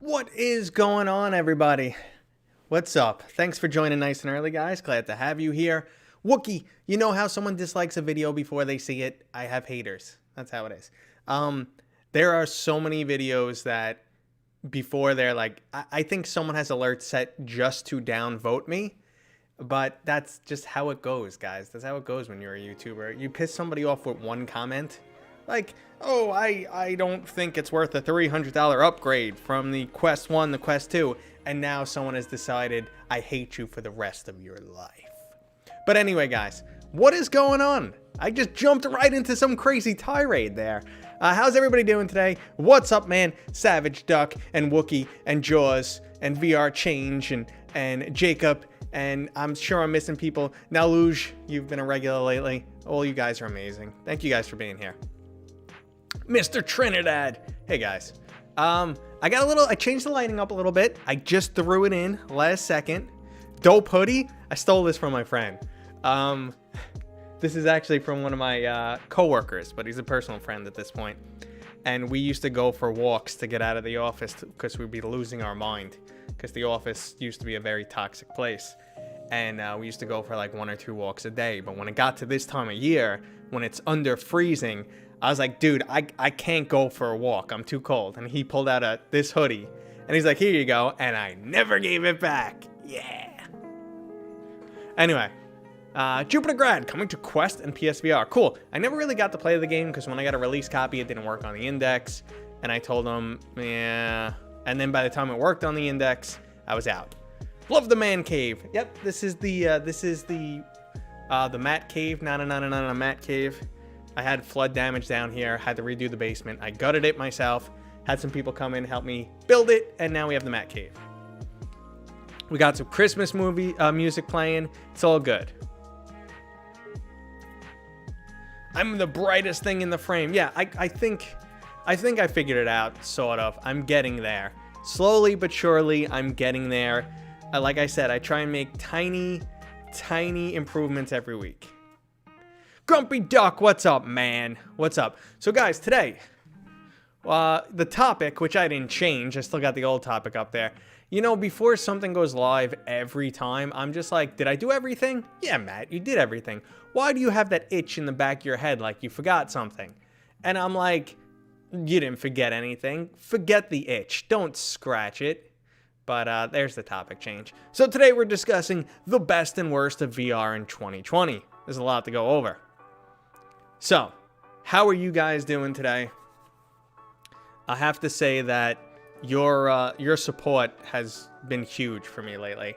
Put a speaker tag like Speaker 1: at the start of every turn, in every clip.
Speaker 1: What is going on, everybody? What's up? Thanks for joining nice and early, guys. Glad to have you here. Wookie, you know how someone dislikes a video before they see it? I have haters. That's how it is. There are so many videos that before they're like, I think someone has alerts set just to downvote me. But that's just how it goes, guys. That's how it goes when you're a YouTuber. You piss somebody off with one comment. Like, oh, I don't think it's worth a $300 upgrade from the Quest 1 to Quest 2. And now someone has decided, I hate you for the rest of your life. But anyway, guys, what is going on? I just jumped right into some crazy tirade there. How's everybody doing today? What's up, man? Savage Duck and Wookie and Jaws and VR Change and Jacob. And I'm sure I'm missing people. Now, Luge, you've been a regular lately. All you guys are amazing. Thank you guys for being here. Mr. Trinidad. Hey, guys. I changed the lighting up a little bit. I just threw it in last second. Dope hoodie. I stole this from my friend. This is actually from one of my coworkers, but he's a personal friend at this point. And we used to go for walks to get out of the office because we'd be losing our mind. Because the office used to be a very toxic place. And we used to go for like 1 or 2 walks a day. But when it got to this time of year, when it's under freezing, I was like, dude, I can't go for a walk. I'm too cold. And he pulled out this hoodie. And he's like, here you go. And I never gave it back. Yeah. Anyway, Jupiter Grad coming to Quest and PSVR. Cool. I never really got to play the game because when I got a release copy, it didn't work on the index. And I told him, yeah. And then by the time it worked on the index, I was out. Love the man cave. Yep, this is the mat cave. Not a mat cave. I had flood damage down here. Had to redo the basement. I gutted it myself. Had some people come in, help me build it, and now we have the mat cave. We got some Christmas music playing. It's all good. I'm the brightest thing in the frame. Yeah, I think I figured it out, sort of. I'm getting there. Slowly but surely, I'm getting there. Like I said, I try and make tiny improvements every week. Grumpy Duck, what's up, man? What's up? So, guys, today, the topic, which I didn't change, I still got the old topic up there. You know, before something goes live every time, I'm just like, did I do everything? Yeah, Matt, you did everything. Why do you have that itch in the back of your head like you forgot something? And I'm like, you didn't forget anything. Forget the itch. Don't scratch it. But there's the topic change. So today we're discussing the best and worst of VR in 2020. There's a lot to go over. So, how are you guys doing today? I have to say that your support has been huge for me lately.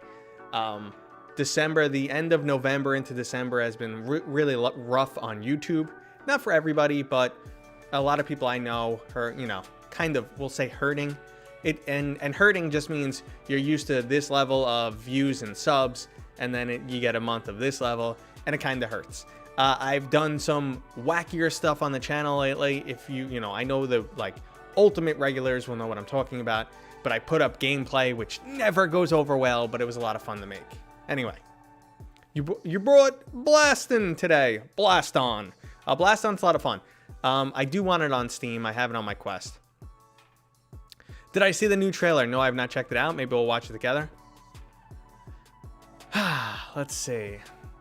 Speaker 1: December, the end of November into December has been really rough on YouTube. Not for everybody, but a lot of people I know are, kind of, we'll say hurting. And hurting just means you're used to this level of views and subs, and then you get a month of this level, and it kind of hurts. I've done some wackier stuff on the channel lately. If I know the ultimate regulars will know what I'm talking about, but I put up gameplay which never goes over well, but it was a lot of fun to make. Anyway, you brought Blastin' today. Blast On. Blast On's a lot of fun. I do want it on Steam. I have it on my Quest. Did I see the new trailer? No, I have not checked it out. Maybe we'll watch it together. Let's see.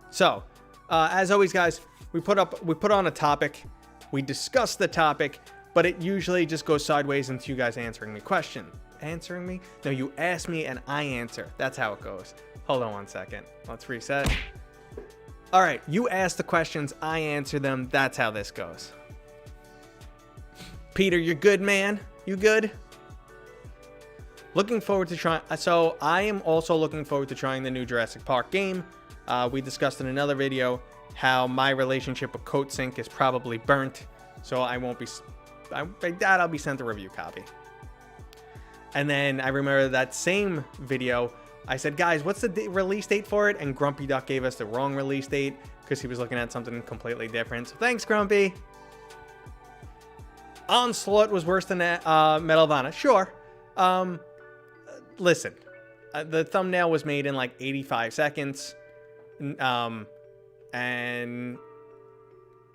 Speaker 1: So, as always, guys, we put on a topic. We discuss the topic, but it usually just goes sideways into you guys answering me question. Answering me? No, you ask me and I answer. That's how it goes. Hold on 1 second. Let's reset. All right, you ask the questions, I answer them. That's how this goes. Peter, you're good, man? You good? Looking forward to trying. So I am also looking forward to trying the new Jurassic Park game. We discussed in another video how my relationship with CodeSync is probably burnt. So I won't be. I doubt I'll be sent a review copy. And then I remember that same video. I said, guys, what's the release date for it? And Grumpy Duck gave us the wrong release date because he was looking at something completely different. So thanks, Grumpy. Onslaught was worse than Medal of Honor. Sure. Listen, the thumbnail was made in like 85 seconds. And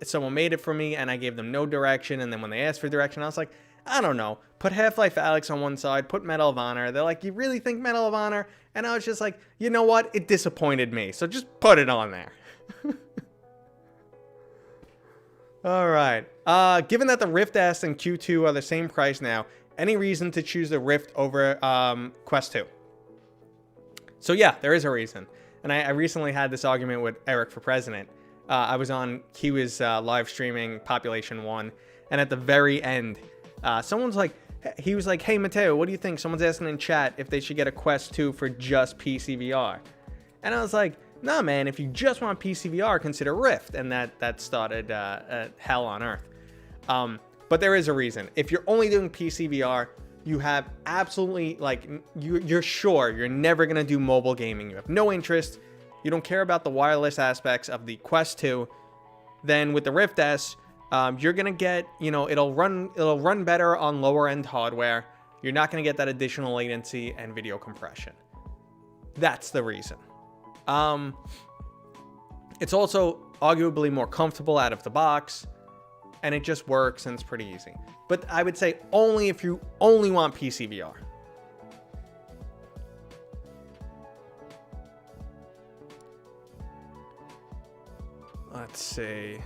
Speaker 1: someone made it for me and I gave them no direction. And then when they asked for direction, I was like, I don't know. Put Half-Life Alyx on one side, put Medal of Honor. They're like, you really think Medal of Honor? And I was just like, you know what? It disappointed me. So just put it on there. All right. Given that the Rift S and Q2 are the same price now, any reason to choose the Rift over Quest 2? So yeah, there is a reason. And I recently had this argument with Eric for President. He was live streaming Population 1. And at the very end, he was like, hey, Mateo, what do you think? Someone's asking in chat if they should get a Quest 2 for just PC VR. And I was like, nah, man, if you just want PC VR, consider Rift. And that started hell on earth. But there is a reason. If you're only doing PC VR, you have absolutely, like, you're sure you're never going to do mobile gaming. You have no interest. You don't care about the wireless aspects of the Quest 2. Then with the Rift S, you're going to get, it'll run better on lower end hardware. You're not going to get that additional latency and video compression. That's the reason. It's also arguably more comfortable out of the box, and it just works and it's pretty easy. But I would say only if you only want PC VR. Let's see.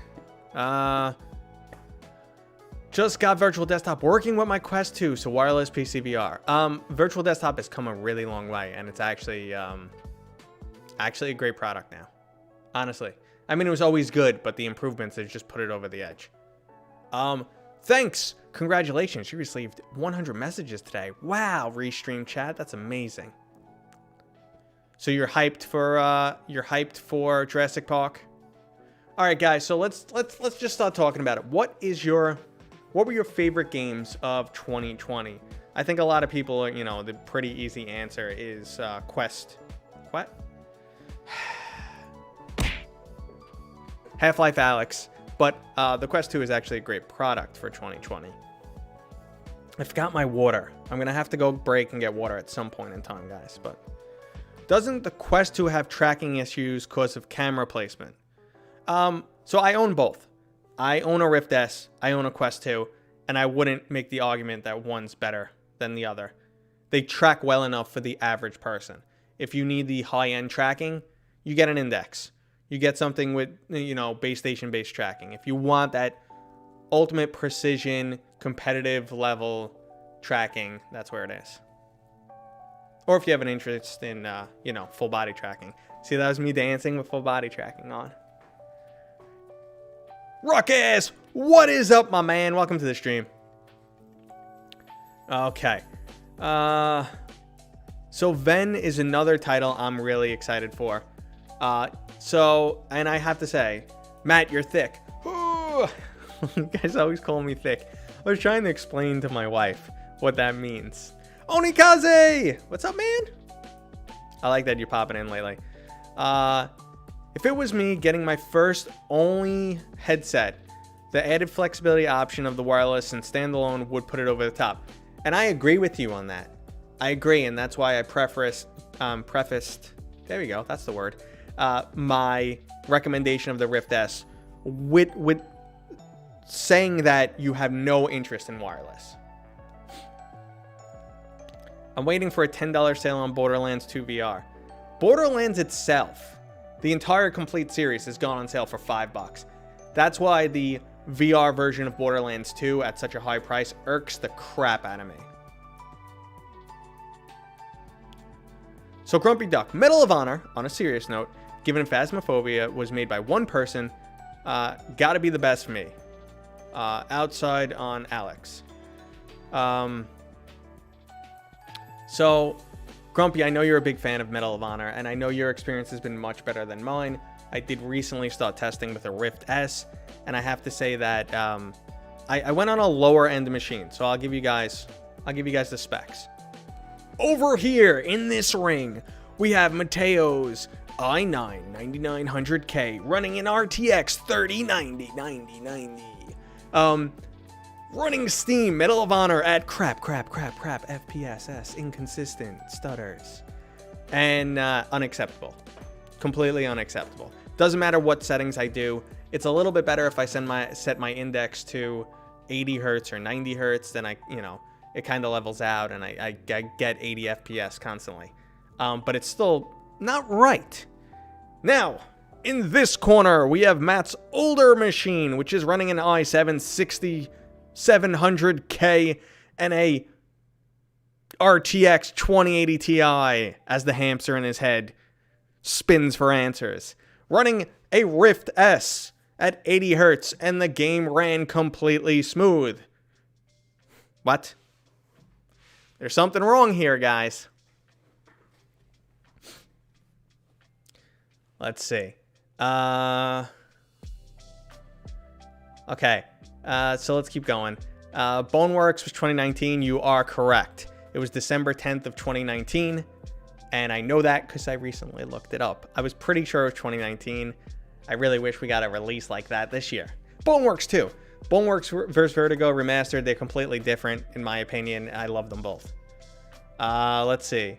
Speaker 1: Just got Virtual Desktop working with my Quest 2, so wireless PC VR. Virtual Desktop has come a really long way, and it's actually a great product now. Honestly. I mean, it was always good, but the improvements have just put it over the edge. Thanks. Congratulations. You received 100 messages today. Wow, Restream chat. That's amazing. So you're hyped for Jurassic Park? All right, guys. So let's just start talking about it. What were your favorite games of 2020? I think a lot of people, the pretty easy answer is Quest. What? Half-Life Alyx. But the Quest 2 is actually a great product for 2020. I forgot my water. I'm going to have to go break and get water at some point in time, guys. But doesn't the Quest 2 have tracking issues because of camera placement? So I own both. I own a Rift S. I own a Quest 2. And I wouldn't make the argument that one's better than the other. They track well enough for the average person. If you need the high-end tracking, you get an Index. You get something with, base station-based tracking. If you want that ultimate precision, competitive level tracking, that's where it is. Or if you have an interest in, full body tracking. See, that was me dancing with full body tracking on. Ruckus! What is up, my man? Welcome to the stream. Okay. So Ven is another title I'm really excited for. And I have to say, Matt, you're thick. Ooh. You guys always call me thick. I was trying to explain to my wife what that means. Onikaze! What's up, man? I like that you're popping in lately. If it was me getting my first only headset, the added flexibility option of the wireless and standalone would put it over the top. And I agree with you on that. I agree, and that's why I prefaced, there we go, that's the word, my recommendation of the Rift S with saying that you have no interest in wireless. I'm waiting for a $10 sale on Borderlands 2 VR. Borderlands itself, the entire complete series, has gone on sale for $5. That's why the VR version of Borderlands 2 at such a high price irks the crap out of me. So Grumpy Duck, Medal of Honor, on a serious note, given Phasmophobia was made by one person, gotta be the best for me. Outside on Alyx. So, Grumpy, I know you're a big fan of Medal of Honor, and I know your experience has been much better than mine. I did recently start testing with a Rift S, and I have to say that I went on a lower end machine, so I'll give you guys the specs. Over here in this ring, we have Mateo's i9 9900K running an RTX 3090. Running Steam, Medal of Honor at crap, FPSs, inconsistent, stutters, and unacceptable. Completely unacceptable. Doesn't matter what settings I do. It's a little bit better if I set my index to 80 hertz or 90 hertz, then it kind of levels out and I get 80 FPS constantly. But it's still not right. Now, in this corner, we have Matt's older machine, which is running an i7 6700K and a RTX 2080 Ti as the hamster in his head spins for answers. Running a Rift S at 80 hertz, and the game ran completely smooth. What? There's something wrong here, guys. Let's see. Okay. So let's keep going. Boneworks was 2019. You are correct. It was December 10th of 2019. And I know that because I recently looked it up. I was pretty sure it was 2019. I really wish we got a release like that this year. Boneworks too. Boneworks versus Vertigo remastered. They're completely different in my opinion. I love them both. Let's see.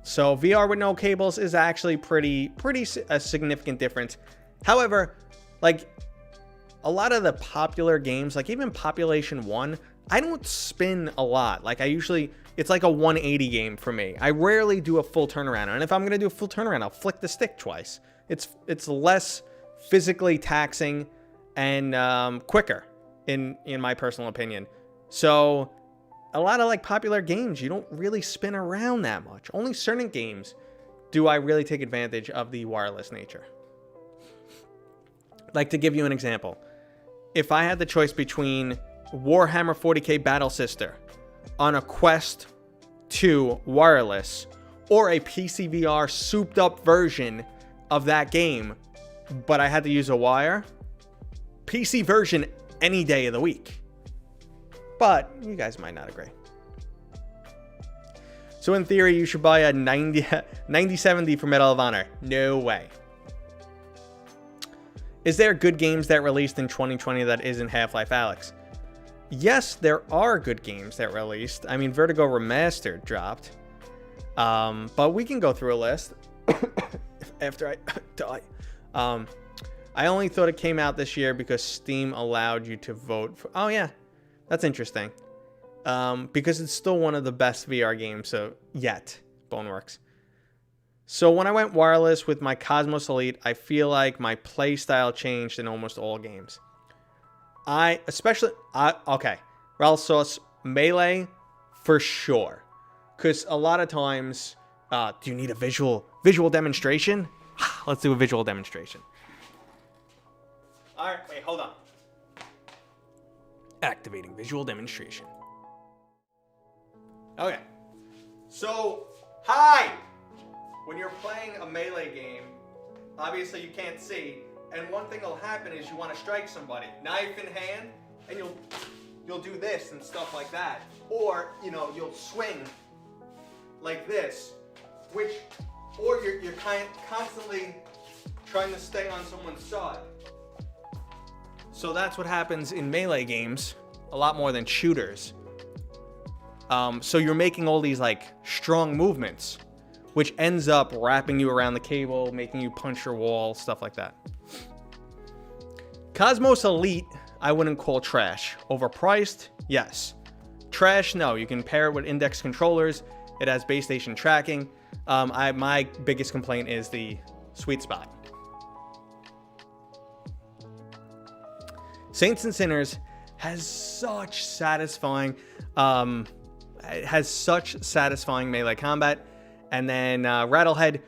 Speaker 1: So VR with no cables is actually pretty a significant difference. However, like a lot of the popular games, like even Population 1, I don't spin a lot. Like it's like a 180 game for me. I rarely do a full turnaround. And if I'm going to do a full turnaround, I'll flick the stick twice. It's less physically taxing and quicker in my personal opinion. So a lot of like popular games, you don't really spin around that much. Only certain games do I really take advantage of the wireless nature. Like to give you an example, if I had the choice between Warhammer 40k Battle Sister on a Quest 2 wireless or a PC VR souped up version of that game, but I had to use a wire, PC version any day of the week. But you guys might not agree. So in theory, you should buy a 9070 for Medal of Honor. No way. Is there good games that released in 2020 that isn't Half-Life Alyx? Yes, there are good games that released. I mean, Vertigo Remastered dropped. But we can go through a list after I die. I only thought it came out this year because Steam allowed you to vote for... Oh, yeah. That's interesting. Because it's still one of the best VR games yet, Boneworks. So when I went wireless with my Cosmos Elite, I feel like my play style changed in almost all games. Okay, Ralph Sauce, Melee, for sure. Because a lot of times, do you need a visual demonstration? Let's do a visual demonstration. All right, wait, hold on. Activating visual demonstration. Okay. So, hi! When you're playing a Melee game, obviously you can't see, and one thing will happen is you want to strike somebody, knife in hand, and you'll do this and stuff like that. Or, you'll swing like this, or you're constantly trying to stay on someone's side. So that's what happens in Melee games, a lot more than shooters. So you're making all these like strong movements, which ends up wrapping you around the cable, making you punch your wall, stuff like that. Cosmos Elite, I wouldn't call trash. Overpriced? Yes. Trash? No. You can pair it with index controllers. It has base station tracking. My biggest complaint is the sweet spot. Saints and Sinners has such satisfying melee combat. And then Rattlehead,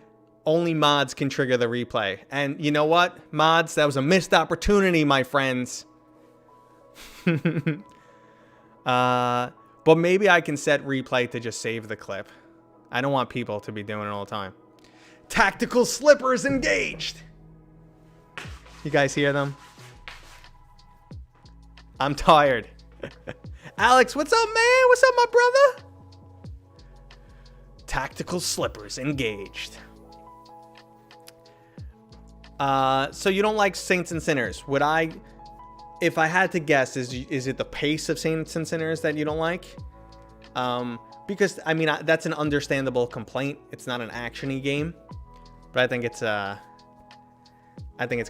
Speaker 1: only mods can trigger the replay. And you know what, mods? That was a missed opportunity, my friends. But maybe I can set replay to just save the clip. I don't want people to be doing it all the time. Tactical slippers engaged. You guys hear them? I'm tired. Alex, what's up, man? What's up, my brother? Tactical slippers engaged. So you don't like Saints and Sinners. If I had to guess, is it the pace of Saints and Sinners that you don't like? Because I mean, that's an understandable complaint. It's not an action-y game, but I think it's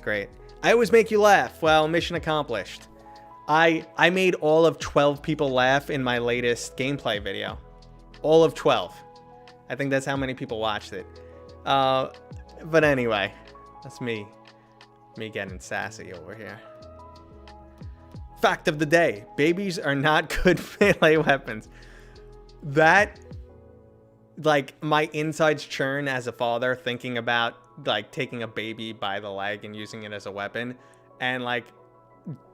Speaker 1: great. I always make you laugh. Well, mission accomplished. I made all of 12 people laugh in my latest gameplay video. All of 12. I think that's how many people watched it. But anyway, that's me getting sassy over here. Fact of the day. Babies are not good melee weapons. That, like, my insides churn as a father thinking about, like, taking a baby by the leg and using it as a weapon. And, like,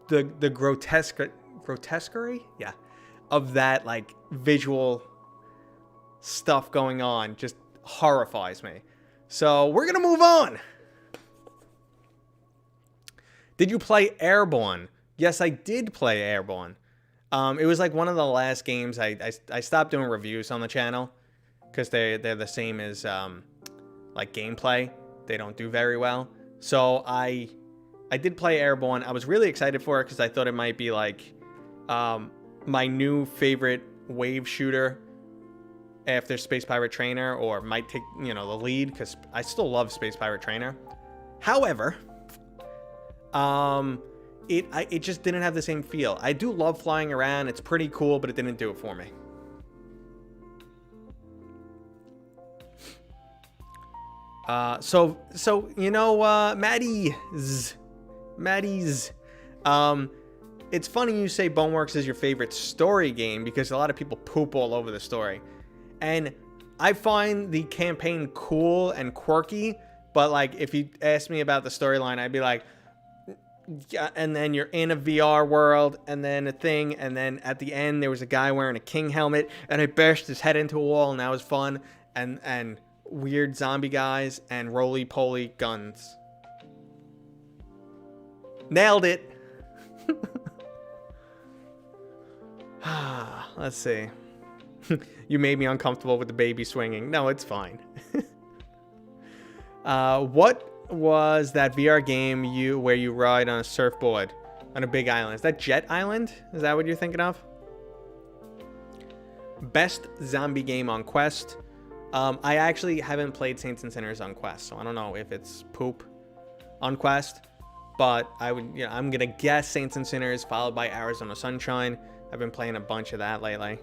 Speaker 1: the grotesquerie? Yeah. Of that, like, visual stuff going on just horrifies me. So, we're gonna move on. Did you play Airborne? Yes, I did play Airborne. It was like one of the last games I stopped doing reviews on the channel because they're the same as like gameplay. They don't do very well. So I did play Airborne. I was really excited for it because I thought it might be like my new favorite wave shooter after Space Pirate Trainer, or might take, you know, the lead, because I still love Space Pirate Trainer. However, it just didn't have the same feel. I do love flying around. It's pretty cool, but it didn't do it for me. So you know, Maddie's. It's funny you say Boneworks is your favorite story game, because a lot of people poop all over the story. And I find the campaign cool and quirky, but like if you ask me about the storyline, I'd be like, yeah, and then you're in a VR world, and then a thing, and then at the end there was a guy wearing a king helmet, and I bashed his head into a wall, and that was fun, and weird zombie guys, and roly-poly guns. Nailed it! Let's see. You made me uncomfortable with the baby swinging. No, it's fine. What was that VR game where you ride on a surfboard on a big island? Is that Jet Island? Is that what you're thinking of? Best zombie game on Quest. I actually haven't played Saints and Sinners on Quest, so I don't know if it's poop on Quest, but I'm gonna guess Saints and Sinners followed by Arizona Sunshine. I've been playing a bunch of that lately.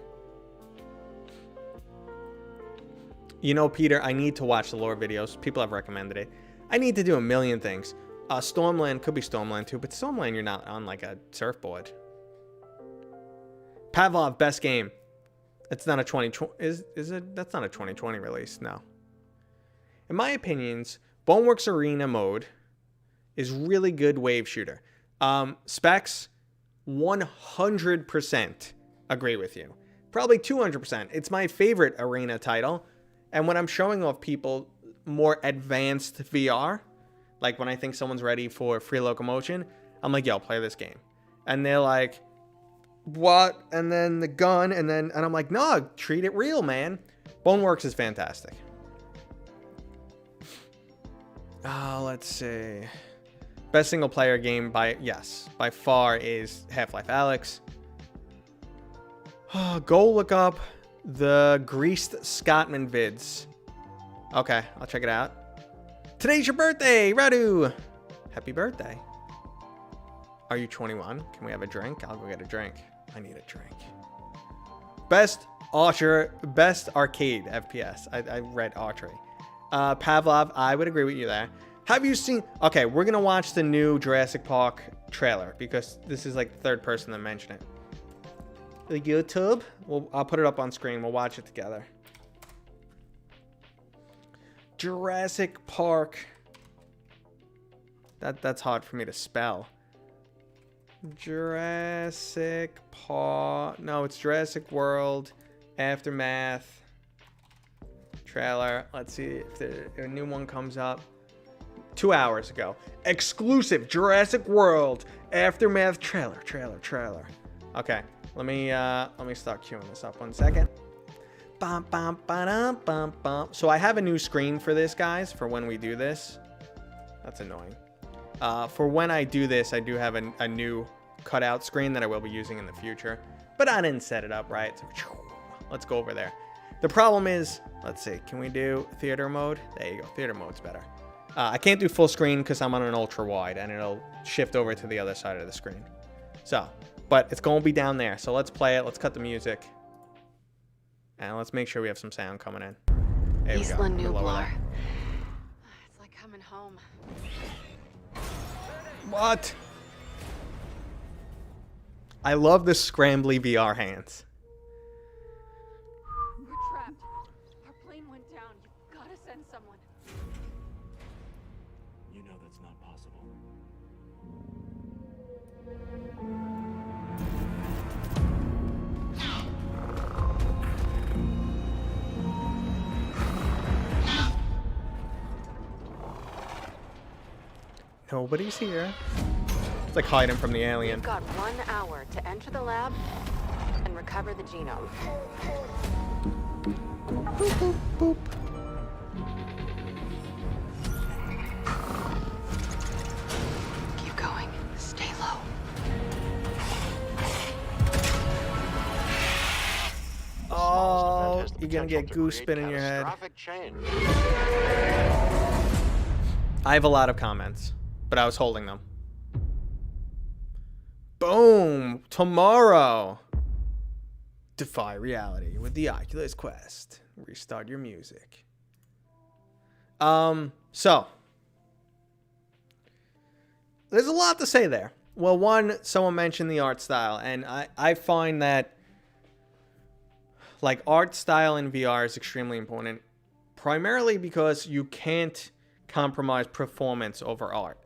Speaker 1: You know, Peter, I need to watch the lore videos. People have recommended it. I need to do a million things. Stormland could be Stormland too, but Stormland you're not on like a surfboard. Pavlov, best game. It's not a 2020. Is it? That's not a 2020 release. No. In my opinions, Boneworks Arena mode is really good wave shooter. Specs, 100% agree with you. Probably 200%. It's my favorite arena title. And when I'm showing off people more advanced VR, like when I think someone's ready for free locomotion, I'm like, yo, play this game. And they're like, what? And then the gun, and I'm like, no, treat it real, man. Boneworks is fantastic. Let's see. Best single player game by far is Half-Life Alyx. Go look up the Greased Scotsman vids. Okay, I'll check it out. Today's your birthday, Radu. Happy birthday. Are you 21? Can we have a drink? I'll go get a drink. I need a drink. Best arcade FPS. I read archery. Pavlov, I would agree with you there. Have you seen... Okay, we're going to watch the new Jurassic Park trailer, because this is like the third person to mention it. The YouTube? Well, I'll put it up on screen. We'll watch it together. Jurassic Park. That's hard for me to spell. Jurassic Park. No, it's Jurassic World. Aftermath. Trailer. Let's see if a new one comes up. 2 hours ago. Exclusive Jurassic World Aftermath trailer. Okay. Let me start queuing this up 1 second. So I have a new screen for this, guys, for when we do this. That's annoying. For when I do this, I do have a new cutout screen that I will be using in the future. But I didn't set it up right. So let's go over there. The problem is, let's see, can we do theater mode? There you go. Theater mode's better. I can't do full screen because I'm on an ultra wide and it'll shift over to the other side of the screen. So, but it's going to be down there. So let's play it. Let's cut the music. And let's make sure we have some sound coming in. There we go.
Speaker 2: Nublar. It's like coming home.
Speaker 1: What? I love the scrambly VR hands.
Speaker 2: We're trapped. Our plane went down. You've got to send someone.
Speaker 3: You know that's not possible.
Speaker 1: Nobody's here. It's like hiding from the alien.
Speaker 2: You've got 1 hour to enter the lab and recover the genome.
Speaker 1: Boop, boop, boop.
Speaker 2: Keep going. Stay low.
Speaker 1: Oh, you're gonna get goose spin in your head. I have a lot of comments, but I was holding them. Boom! Tomorrow! Defy reality with the Oculus Quest. Restart your music. So. There's a lot to say there. Well, one, someone mentioned the art style, and I find that like art style in VR is extremely important, primarily because you can't compromise performance over art.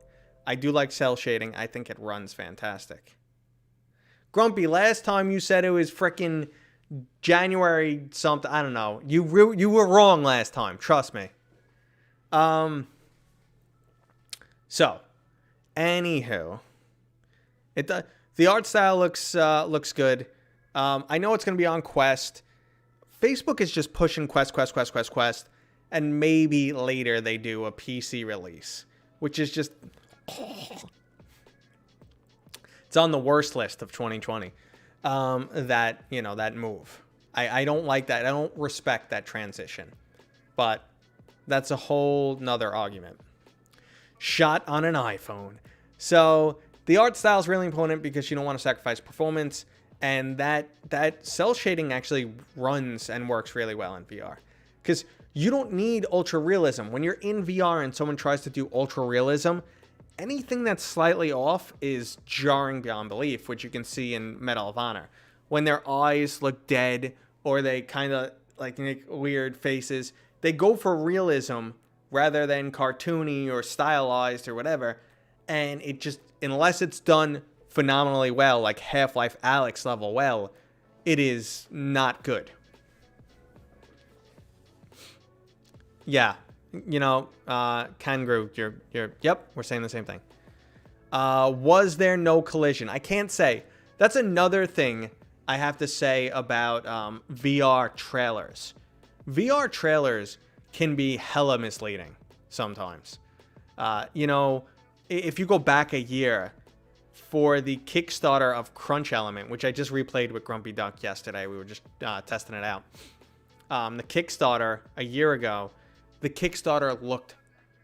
Speaker 1: I do like cell shading. I think it runs fantastic. Grumpy, last time you said it was frickin' January something. I don't know. You were wrong last time. Trust me. So, anywho, the art style looks good. I know it's gonna be on Quest. Facebook is just pushing Quest, and maybe later they do a PC release, which is just it's on the worst list of 2020. That move. I don't like that. I don't respect that transition. But that's a whole nother argument. Shot on an iPhone. So the art style is really important because you don't want to sacrifice performance. And that cell shading actually runs and works really well in VR. Because you don't need ultra realism. When you're in VR and someone tries to do ultra realism, anything that's slightly off is jarring beyond belief, which you can see in Medal of Honor. When their eyes look dead or they kind of like make weird faces, they go for realism rather than cartoony or stylized or whatever. And it just, unless it's done phenomenally well, like Half-Life Alyx level well, it is not good. Yeah, Kangru, you're yep, we're saying the same thing. Was there no collision? I can't say. That's another thing I have to say about VR trailers. VR trailers can be hella misleading sometimes. If you go back a year, for the Kickstarter of Crunch Element, which I just replayed with Grumpy Duck yesterday. We were just testing it out. The Kickstarter a year ago, the Kickstarter looked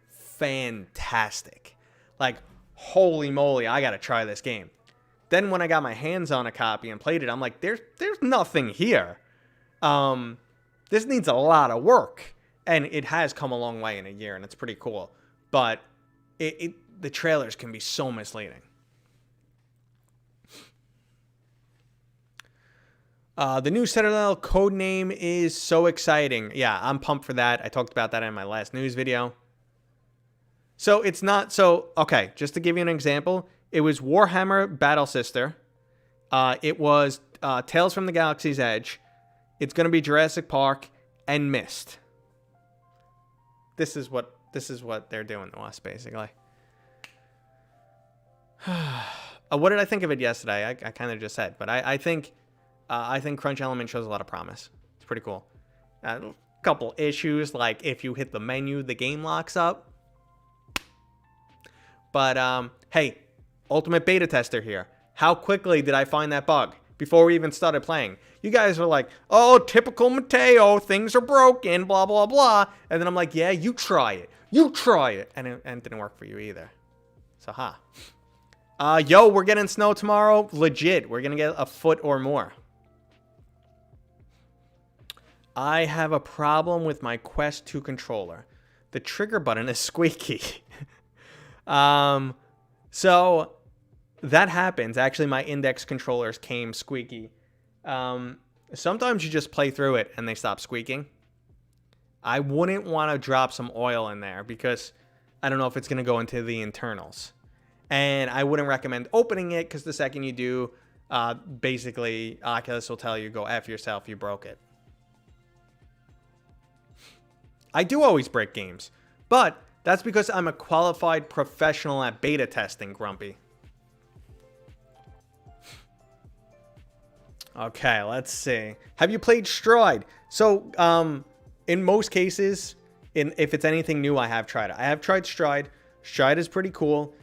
Speaker 1: fantastic. Like, holy moly, I gotta try this game. Then when I got my hands on a copy and played it, I'm like, there's nothing here. This needs a lot of work. And it has come a long way in a year, and it's pretty cool. But the trailers can be so misleading. The new Citadel code name is so exciting. Yeah, I'm pumped for that. I talked about that in my last news video. So it's not so... Okay, just to give you an example, it was Warhammer Battle Sister. It was Tales from the Galaxy's Edge. It's going to be Jurassic Park and Myst. This is what they're doing to us, basically. What did I think of it yesterday? I kind of just said, but I think Crunch Element shows a lot of promise. It's pretty cool. A couple issues, like if you hit the menu, the game locks up. But hey, ultimate beta tester here. How quickly did I find that bug? before we even started playing. You guys were like, oh, typical Mateo, things are broken, blah, blah, blah. And then I'm like, yeah, you try it. You try it. And it didn't work for you either. So, yo, we're getting snow tomorrow. Legit. We're going to get a foot or more. I have a problem with my Quest 2 controller. The trigger button is squeaky. So that happens. Actually, my index controllers came squeaky. Sometimes you just play through it and they stop squeaking. I wouldn't want to drop some oil in there because I don't know if it's going to go into the internals. And I wouldn't recommend opening it because the second you do, basically Oculus will tell you, go F yourself, you broke it. I do always break games, but that's because I'm a qualified professional at beta testing, Grumpy. Okay, let's see. Have you played Stride? So, in most cases, if it's anything new, I have tried it. I have tried Stride. Stride is pretty cool.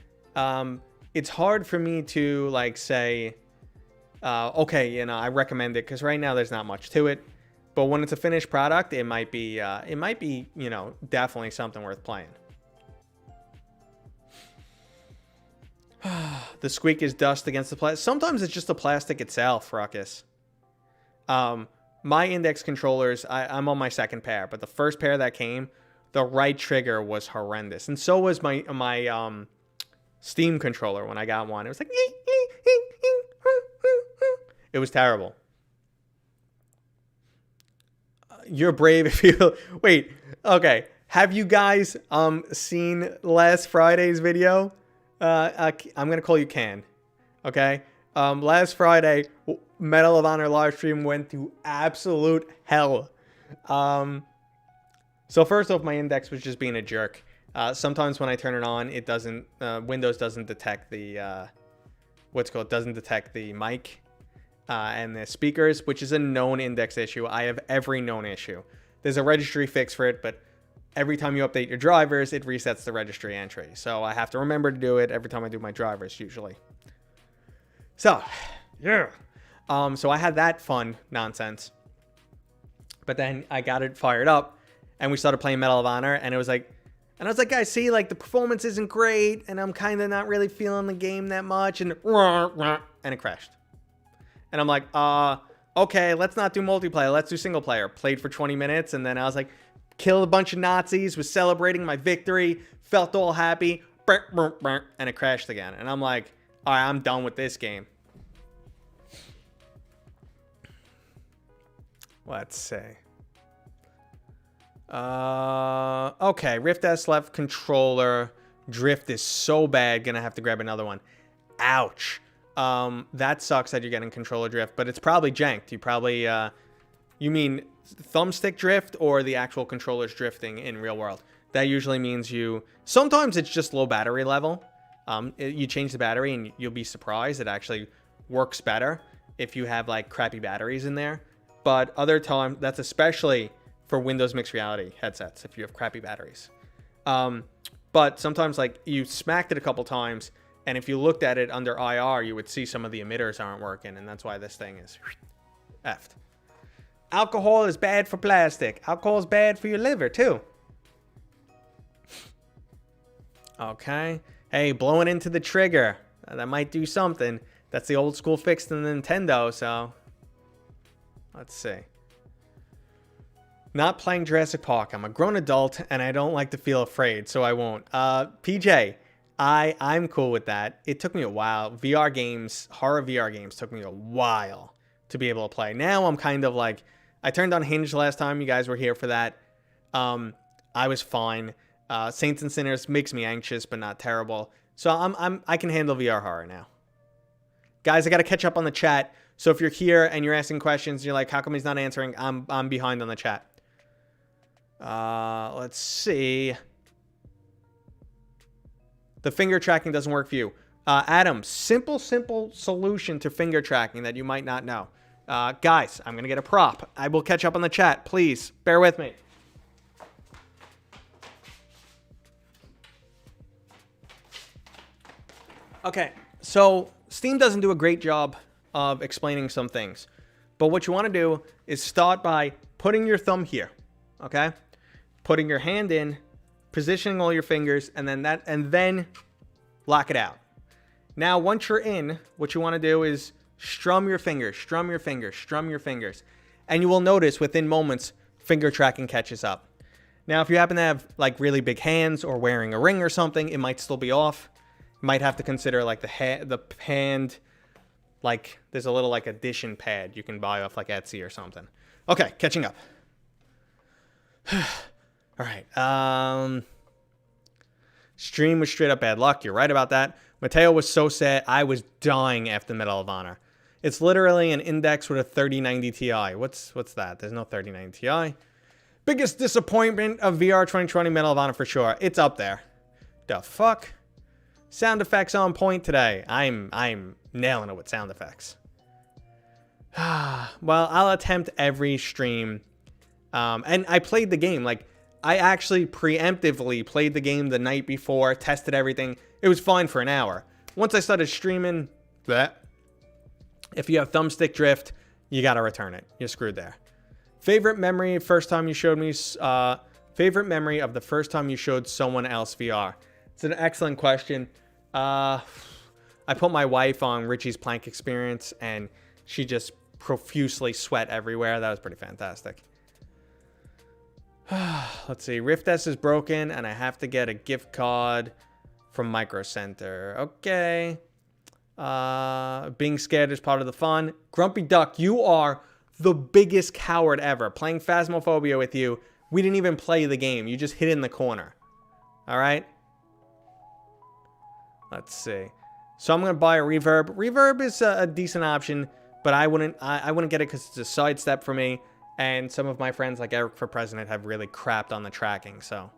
Speaker 1: It's hard for me to, like, say, okay, you know, I recommend it, because right now there's not much to it. But when it's a finished product, it might be, you know, definitely something worth playing. The squeak is dust against the plastic. Sometimes it's just the plastic itself, Ruckus. My index controllers, I'm on my second pair, but the first pair that came, the right trigger was horrendous. And so was my Steam controller when I got one. It was like, it was terrible. You're brave if you... Wait, okay. Have you guys seen last Friday's video? I'm going to call you Can. Okay? Last Friday, Medal of Honor live stream went to absolute hell. So first off, my index was just being a jerk. Sometimes when I turn it on, it doesn't... Windows doesn't detect the... doesn't detect the mic. And the speakers, which is a known index issue. I have every known issue. There's a registry fix for it, but every time you update your drivers, it resets the registry entry. So I have to remember to do it every time I do my drivers, usually. So, yeah. So I had that fun nonsense. But then I got it fired up, and we started playing Medal of Honor, and it was like... And I was like, guys, see, like, the performance isn't great, and I'm kind of not really feeling the game that much, and it crashed. And I'm like, okay, let's not do multiplayer. Let's do single player. Played for 20 minutes. And then I was like, killed a bunch of Nazis, was celebrating my victory, felt all happy, and it crashed again. And I'm like, all right, I'm done with this game. Let's see. Okay, Rift S left controller. Drift is so bad. Gonna have to grab another one. Ouch. That sucks that you're getting controller drift, but it's probably janked. You probably, you mean thumbstick drift or the actual controller's drifting in real world? That usually means sometimes it's just low battery level. You change the battery and you'll be surprised. It actually works better if you have like crappy batteries in there. But other times, that's especially for Windows mixed reality headsets if you have crappy batteries. But sometimes like you smacked it a couple times, and if you looked at it under IR, you would see some of the emitters aren't working, and that's why this thing is effed. Alcohol is bad for plastic. Alcohol is bad for your liver, too. Okay. Hey, blowing into the trigger. That might do something. That's the old school fix to the Nintendo, so... Let's see. Not playing Jurassic Park. I'm a grown adult, and I don't like to feel afraid, so I won't. PJ... I'm cool with that. It took me a while. VR games, horror VR games took me a while to be able to play. Now I'm kind of like, I turned on Hinge last time. You guys were here for that. I was fine. Saints and Sinners makes me anxious, but not terrible. So I can handle VR horror now. Guys, I got to catch up on the chat. So if you're here and you're asking questions, and you're like, how come he's not answering? I'm behind on the chat. Let's see. The finger tracking doesn't work for you. Adam, simple solution to finger tracking that you might not know. Guys, I'm going to get a prop. I will catch up on the chat. Please, bear with me. Okay, so Steam doesn't do a great job of explaining some things. But what you want to do is start by putting your thumb here, okay? Putting your hand in, positioning all your fingers, and then lock it out. Now, once you're in, what you want to do is strum your fingers, strum your fingers, strum your fingers. And you will notice within moments, finger tracking catches up. Now, if you happen to have like really big hands or wearing a ring or something, it might still be off. You might have to consider like the hand, like there's a little like addition pad you can buy off like Etsy or something. Okay, catching up. All right. Stream was straight up bad luck. You're right about that. Mateo was so sad. I was dying after Medal of Honor. It's literally an index with a 3090 Ti. What's that? There's no 3090 Ti. Biggest disappointment of VR 2020 Medal of Honor for sure. It's up there. The fuck? Sound effects on point today. I'm nailing it with sound effects. Well, I'll attempt every stream. And I played the game. Like, I actually preemptively played the game the night before, tested everything. It was fine for an hour. Once I started streaming, if you have thumbstick drift, you gotta return it. You're screwed there. Favorite memory first time you showed me. Favorite memory of the first time you showed someone else VR. It's an excellent question. I put my wife on Richie's plank experience, and she just profusely sweat everywhere. That was pretty fantastic. Let's see. Rift S is broken, and I have to get a gift card from Micro Center. Okay. Being scared is part of the fun. Grumpy Duck, you are the biggest coward ever. Playing Phasmophobia with you, we didn't even play the game. You just hid in the corner. All right. Let's see. So I'm gonna buy a reverb. Reverb is a decent option, but I wouldn't get it because it's a sidestep for me. And some of my friends, like Eric for President, have really crapped on the tracking. So,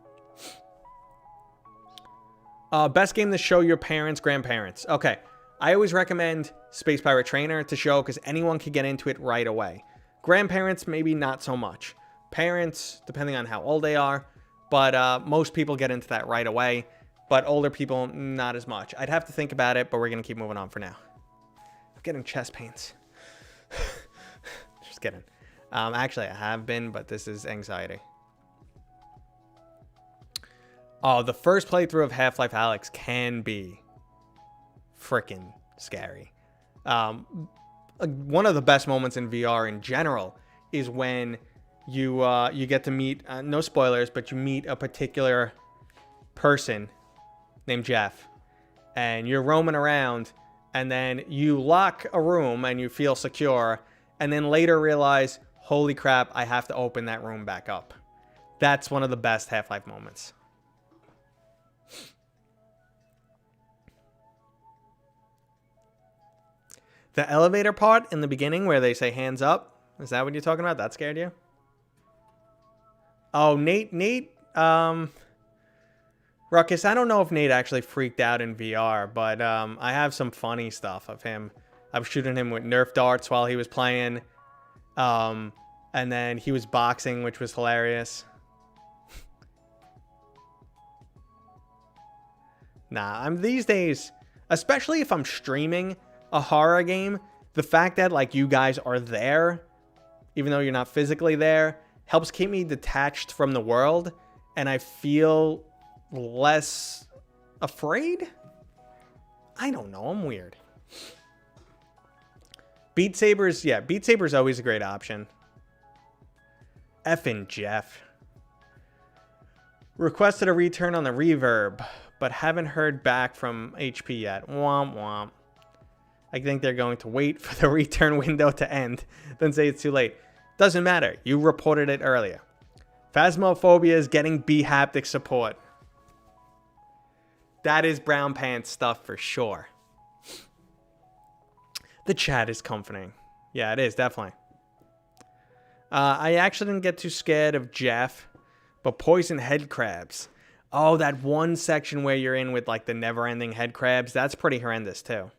Speaker 1: best game to show your parents, grandparents. Okay, I always recommend Space Pirate Trainer to show because anyone can get into it right away. Grandparents, maybe not so much. Parents, depending on how old they are, but most people get into that right away. But older people, not as much. I'd have to think about it, but we're gonna keep moving on for now. I'm getting chest pains. Just kidding. Actually, I have been, but this is anxiety. Oh, the first playthrough of Half-Life Alyx can be freaking scary. One of the best moments in VR in general is when you get to meet, no spoilers, but you meet a particular person named Jeff, and you're roaming around, and then you lock a room and you feel secure, and then later realize, holy crap, I have to open that room back up. That's one of the best Half-Life moments. The elevator part in the beginning where they say hands up, is that what you're talking about? That scared you? Oh, Nate, Ruckus, I don't know if Nate actually freaked out in VR, but I have some funny stuff of him. I was shooting him with Nerf darts while he was playing. And then he was boxing, which was hilarious. Nah, these days, especially if I'm streaming a horror game, the fact that like you guys are there, even though you're not physically there, helps keep me detached from the world, and I feel less afraid? I don't know. I'm weird. Beat Saber's, yeah, Beat Saber's always a great option. Effing Jeff. Requested a return on the reverb, but haven't heard back from HP yet. Womp womp. I think they're going to wait for the return window to end, then say it's too late. Doesn't matter. You reported it earlier. Phasmophobia is getting B-haptic support. That is brown pants stuff for sure. The chat is comforting. Yeah, it is, definitely. I actually didn't get too scared of Jeff, but poison head crabs. Oh, that one section where you're in with like the never-ending head crabs, that's pretty horrendous too.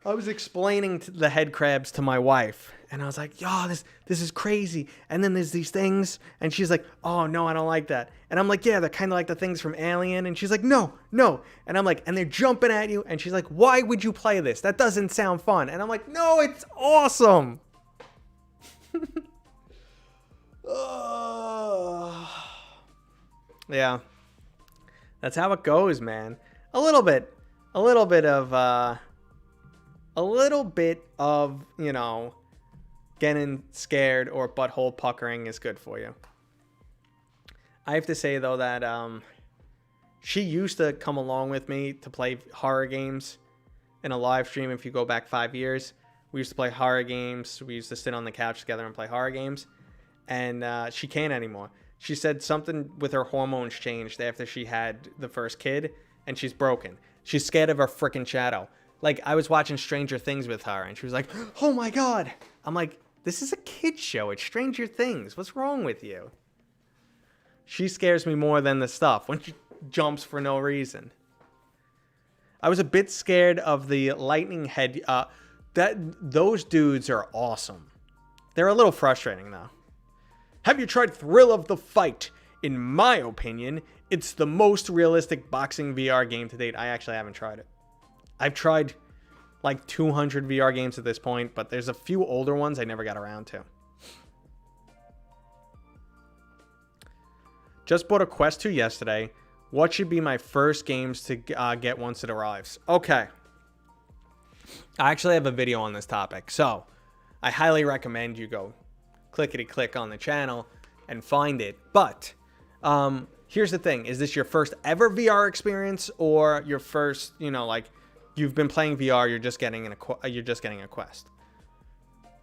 Speaker 1: I was explaining the head crabs to my wife, and I was like, yo, this is crazy. And then there's these things, and she's like, oh, no, I don't like that. And I'm like, yeah, they're kind of like the things from Alien. And she's like, no. And I'm like, and they're jumping at you. And she's like, why would you play this? That doesn't sound fun. And I'm like, no, it's awesome. Yeah, that's how it goes, man. A little bit of, you know, getting scared or butthole puckering is good for you. I have to say, though, that she used to come along with me to play horror games in a live stream. If you go back 5 years, we used to play horror games. We used to sit on the couch together and play horror games. And she can't anymore. She said something with her hormones changed after she had the first kid, and she's broken. She's scared of her freaking shadow. Like, I was watching Stranger Things with her, and she was like, oh my God. I'm like, this is a kid's show. It's Stranger Things. What's wrong with you? She scares me more than the stuff when she jumps for no reason. I was a bit scared of the lightning head. Those dudes are awesome. They're a little frustrating, though. Have you tried Thrill of the Fight? In my opinion, it's the most realistic boxing VR game to date. I actually haven't tried it. I've tried like 200 VR games at this point, but there's a few older ones I never got around to. Just bought a Quest 2 yesterday. What should be my first games to get once it arrives? Okay. I actually have a video on this topic, so I highly recommend you go clickety-click on the channel and find it. But here's the thing. Is this your first ever VR experience, or your first, you know, like, you've been playing VR, you're just getting a Quest?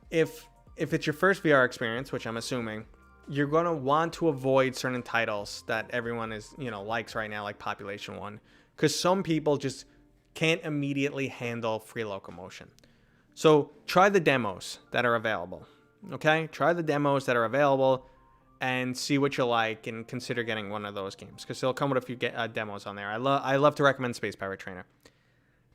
Speaker 1: If it's your first VR experience, which I'm assuming, you're going to want to avoid certain titles that everyone is, you know, likes right now, like Population 1, because some people just can't immediately handle free locomotion. So try the demos that are available. Okay, try the demos that are available and see what you like, and consider getting one of those games, because they'll come with a few demos on there. I love to recommend Space Pirate Trainer.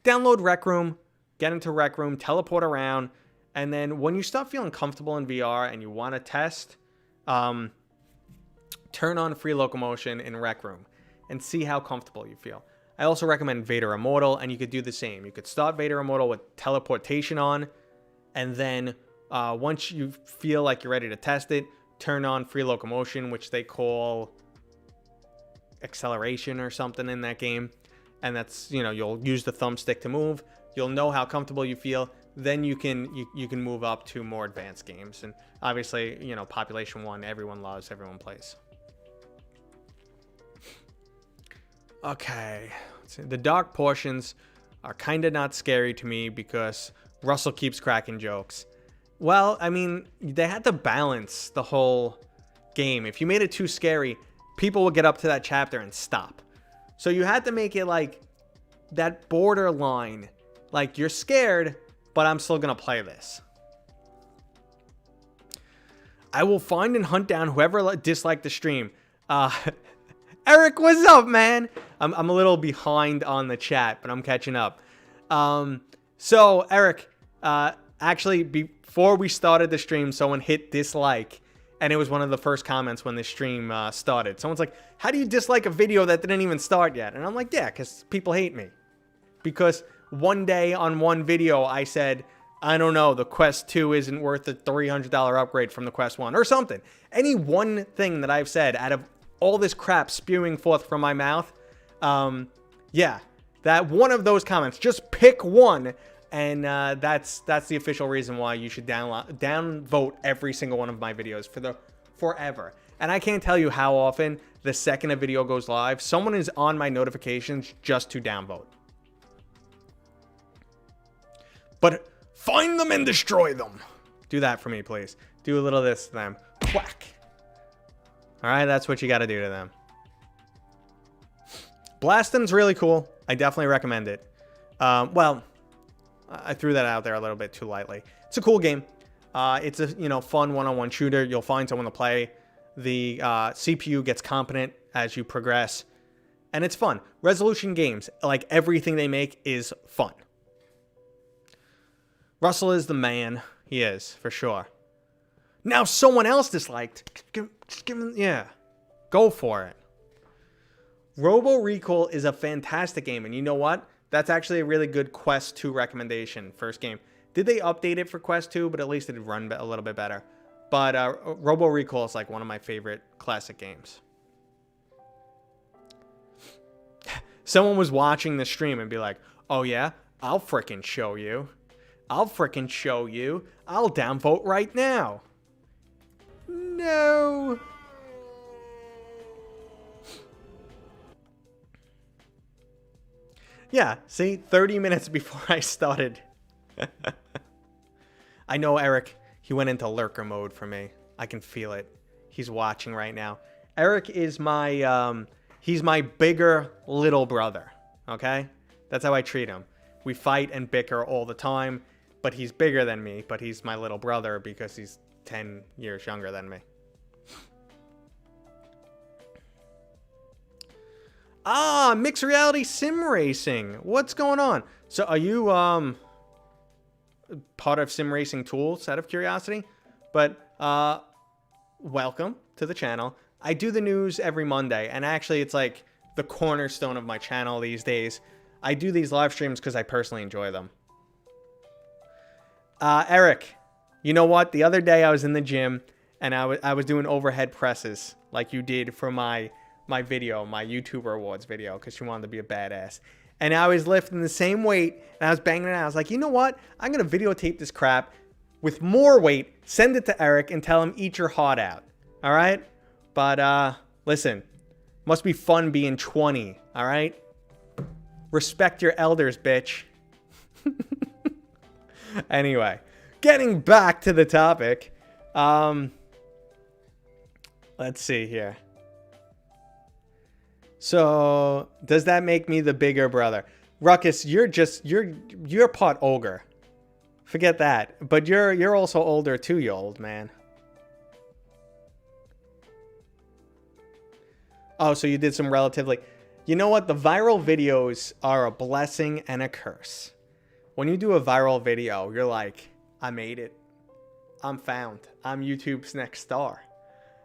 Speaker 1: Download Rec Room, get into Rec Room, teleport around, and then when you start feeling comfortable in VR and you want to test, turn on free locomotion in Rec Room and see how comfortable you feel. I also recommend Vader Immortal, and you could do the same. You could start Vader Immortal with teleportation on, and then once you feel like you're ready to test it, turn on free locomotion, which they call acceleration or something in that game. And that's, you know, you'll use the thumbstick to move. You'll know how comfortable you feel. Then you can move up to more advanced games. And obviously, you know, Population 1, everyone loves, everyone plays. Okay. Let's see. The dark portions are kind of not scary to me because Russell keeps cracking jokes. Well, I mean, they had to balance the whole game. If you made it too scary, people would get up to that chapter and stop. So you had to make it like that borderline. Like, you're scared, but I'm still going to play this. I will find and hunt down whoever disliked the stream. Eric, what's up, man? I'm a little behind on the chat, but I'm catching up. So, Eric, actually, before we started the stream, someone hit dislike, and it was one of the first comments when the stream started. Someone's like, how do you dislike a video that didn't even start yet? And I'm like, yeah, because people hate me. Because one day on one video, I said, I don't know, the Quest 2 isn't worth the $300 upgrade from the Quest 1, or something. Any one thing that I've said out of all this crap spewing forth from my mouth, yeah, that one of those comments, just pick one. And that's the official reason why you should downvote every single one of my videos forever. And I can't tell you how often the second a video goes live, someone is on my notifications just to downvote. But find them and destroy them. Do that for me, please. Do a little of this to them. Quack. All right, that's what you got to do to them. Blastin's really cool. I definitely recommend it. Well, I threw that out there a little bit too lightly. It's a cool game. It's a, you know, fun one-on-one shooter. You'll find someone to play. The CPU gets competent as you progress, and it's fun. Resolution games, like everything they make, is fun. Russell is the man. He is, for sure. Now someone else disliked. Just give him, yeah. Go for it. Robo Recall is a fantastic game. And you know what? That's actually a really good Quest 2 recommendation. First game. Did they update it for Quest 2? But at least it run a little bit better. But Robo Recall is like one of my favorite classic games. Someone was watching the stream and be like, oh yeah? I'll frickin' show you. I'll frickin' show you. I'll downvote right now. No. Yeah, see? 30 minutes before I started. I know Eric, he went into lurker mode for me. I can feel it. He's watching right now. Eric is my, he's my bigger little brother, okay? That's how I treat him. We fight and bicker all the time, but he's bigger than me, but he's my little brother because he's 10 years younger than me. Ah, mixed reality sim racing. What's going on? So are you part of Sim Racing Tools out of curiosity? But welcome to the channel. I do the news every Monday, and actually it's like the cornerstone of my channel these days. I do these live streams because I personally enjoy them. Eric, you know what? The other day I was in the gym and I was doing overhead presses like you did for my video, my YouTuber Awards video, because you wanted to be a badass. And I was lifting the same weight and I was banging it out. I was like, you know what? I'm going to videotape this crap with more weight, send it to Eric and tell him eat your heart out. All right? But listen, must be fun being 20. All right? Respect your elders, bitch. Anyway, getting back to the topic. Let's see here. So, does that make me the bigger brother? Ruckus, you're part ogre. Forget that. But you're also older too, you old man. Oh, so you did some relatively... You know what? The viral videos are a blessing and a curse. When you do a viral video, you're like, I made it. I'm found. I'm YouTube's next star.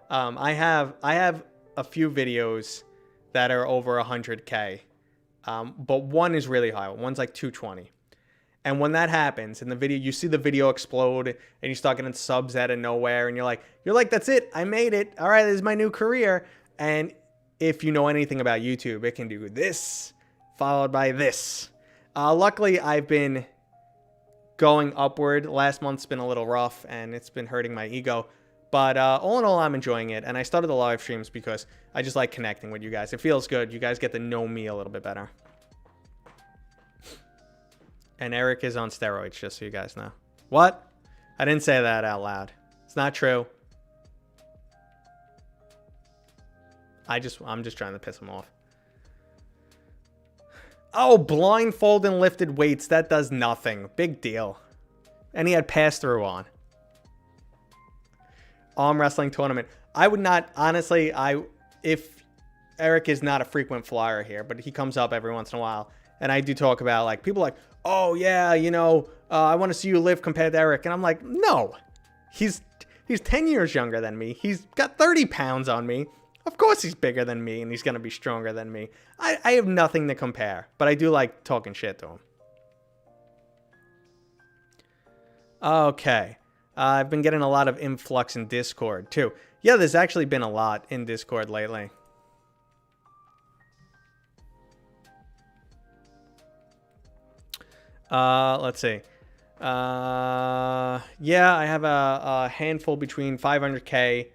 Speaker 1: I have a few videos that are over 100K. But one is really high. One's like 220. And when that happens, in the video, you see the video explode and you start getting subs out of nowhere and you're like, that's it. I made it. All right, this is my new career. And if you know anything about YouTube, it can do this followed by this. Luckily, I've been going upward. Last month's been a little rough and it's been hurting my ego. But all in all, I'm enjoying it. And I started the live streams because I just like connecting with you guys. It feels good. You guys get to know me a little bit better. And Eric is on steroids, just so you guys know. What? I didn't say that out loud. It's not true. I'm just trying to piss him off. Oh, blindfold and lifted weights. That does nothing. Big deal. And he had pass-through on. Arm wrestling tournament. I would not, honestly, if Eric is not a frequent flyer here, but he comes up every once in a while, and I do talk about, like, people like, oh, yeah, you know, I want to see you live compared to Eric. And I'm like, no. He's 10 years younger than me. He's got 30 pounds on me. Of course he's bigger than me, and he's going to be stronger than me. I have nothing to compare, but I do like talking shit to him. Okay. I've been getting a lot of influx in Discord, too. Yeah, there's actually been a lot in Discord lately. Let's see. Yeah, I have a handful between 500K.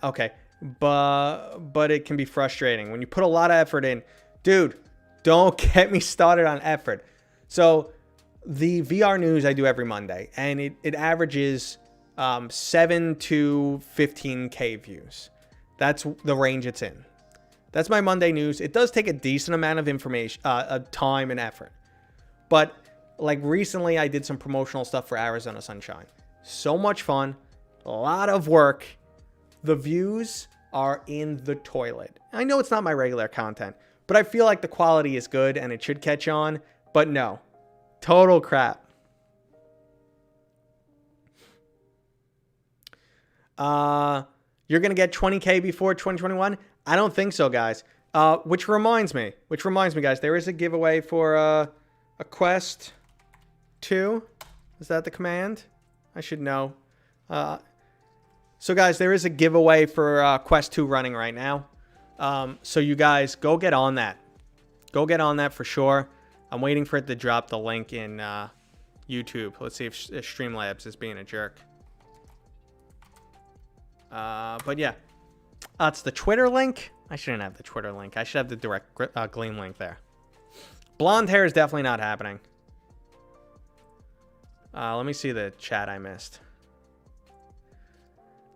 Speaker 1: Okay. But it can be frustrating. When you put a lot of effort in, dude, don't get me started on effort. So the VR news I do every Monday, and it averages 7 to 15K views. That's the range it's in. That's my Monday news. It does take a decent amount of information, time and effort. But like recently I did some promotional stuff for Arizona Sunshine. So much fun, a lot of work. The views are in the toilet. I know it's not my regular content, but I feel like the quality is good and it should catch on. But no, total crap. You're going to get 20K before 2021? I don't think so, guys. Which reminds me, guys, there is a giveaway for a Quest 2. Is that the command? I should know. So, guys, there is a giveaway for Quest 2 running right now. So, you guys, go get on that. Go get on that for sure. I'm waiting for it to drop the link in YouTube. Let's see if Streamlabs is being a jerk. But yeah, it's the Twitter link. I shouldn't have the Twitter link. I should have the direct Gleam link there. Blonde hair is definitely not happening. Let me see the chat I missed.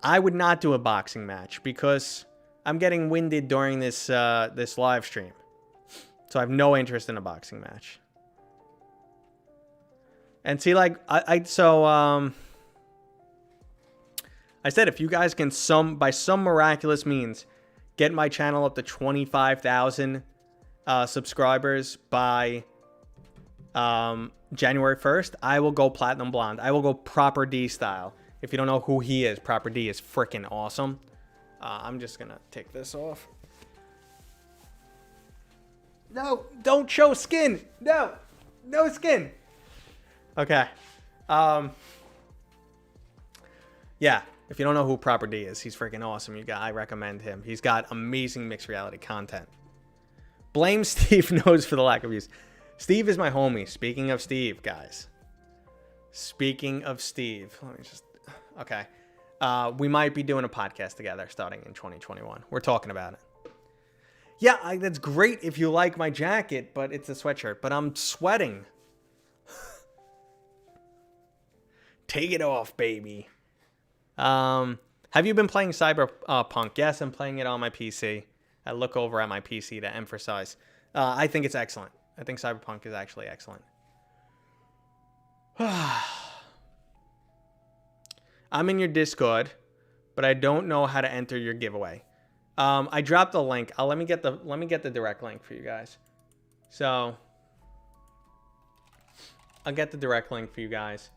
Speaker 1: I would not do a boxing match because I'm getting winded during this this live stream. So I have no interest in a boxing match. And see, like, I said, if you guys can by some miraculous means get my channel up to 25,000 subscribers by January 1st, I will go Platinum Blonde. I will go Proper D style. If you don't know who he is, Proper D is freaking awesome. I'm just going to take this off. No, don't show skin. No skin. Okay. Yeah, if you don't know who Proper D is, he's freaking awesome. I recommend him. He's got amazing mixed reality content. Blame Steve Knows for the lack of views. Steve is my homie. Speaking of Steve, guys. Speaking of Steve, let me just... Okay. We might be doing a podcast together starting in 2021. We're talking about it. Yeah, that's great if you like my jacket, but it's a sweatshirt. But I'm sweating. Take it off, baby. Have you been playing Cyberpunk? Yes, I'm playing it on my PC. I look over at my PC to emphasize. I think it's excellent. I think Cyberpunk is actually excellent. I'm in your Discord, but I don't know how to enter your giveaway. I dropped the link. Let me get the direct link for you guys. So I'll get the direct link for you guys.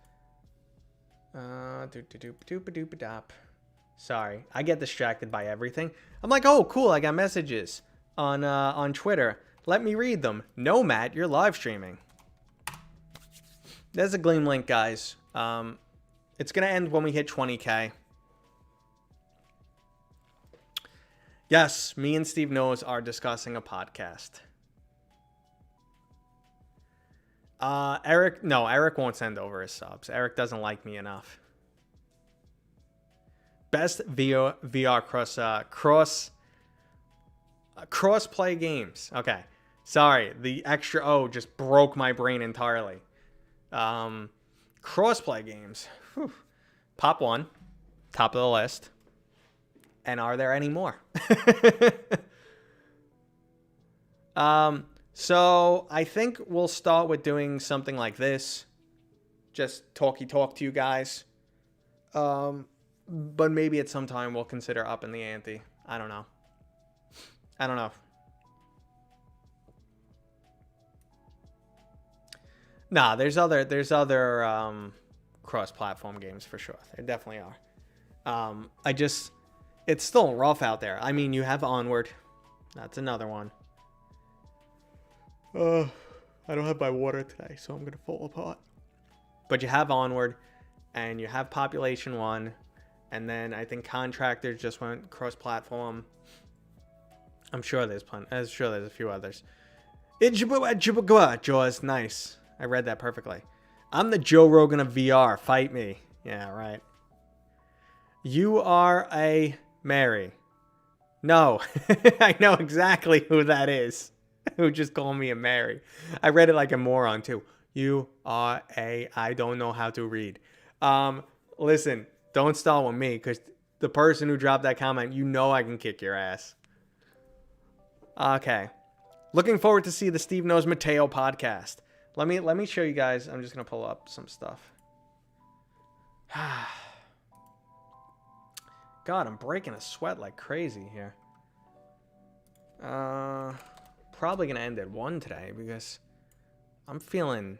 Speaker 1: Sorry, I get distracted by everything. I'm like, oh, cool, I got messages on Twitter. Let me read them. No, Matt, you're live streaming. There's a Gleam link, guys. It's gonna end when we hit 20K. Yes, me and Steve Knows are discussing a podcast. Eric won't send over his subs. Eric doesn't like me enough. Best VR cross play games. Okay, sorry, the extra O just broke my brain entirely. Cross play games. Whew. Pop 1, top of the list. And are there any more? So I think we'll start with doing something like this. Just talk to you guys. But maybe at some time we'll consider upping the ante. I don't know. Nah, there's other cross-platform games for sure. There definitely are. It's still rough out there. I mean, you have Onward. That's another one. I don't have my water today, so I'm going to fall apart. But you have Onward, and you have Population 1, and then I think Contractors just went cross-platform. I'm sure there's a few others. Jaws, nice. I read that perfectly. I'm the Joe Rogan of VR. Fight me. Yeah, right. You are a Mary. No, I know exactly who that is. Who just called me a Mary. I read it like a moron too. You are a... I don't know how to read. Listen, don't stall with me because the person who dropped that comment, you know I can kick your ass. Okay. Looking forward to see the Steve Knows Mateo podcast. Let me show you guys. I'm just going to pull up some stuff. God, I'm breaking a sweat like crazy here. Probably going to end at 1 today because I'm feeling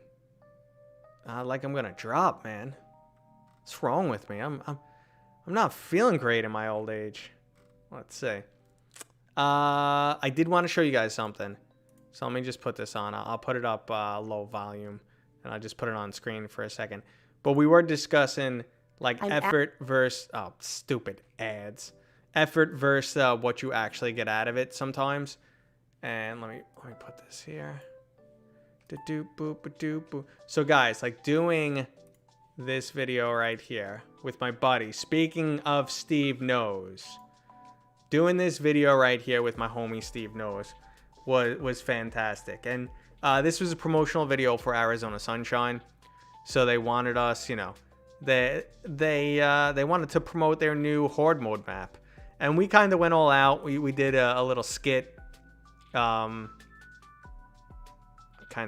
Speaker 1: like I'm going to drop, man. What's wrong with me? I'm I'm not feeling great in my old age. Let's see. I did want to show you guys something. So let me just put this on. I'll put it up low volume, and I'll just put it on screen for a second. But we were discussing like effort versus stupid ads. Effort versus what you actually get out of it sometimes. And let me put this here. So guys, like doing this video right here with my buddy. Speaking of Steve Knows, doing this video right here with my homie Steve Knows was fantastic. And this was a promotional video for Arizona Sunshine. So they wanted us, you know, they wanted to promote their new Horde mode map. And we kind of went all out. We did a little skit. Kind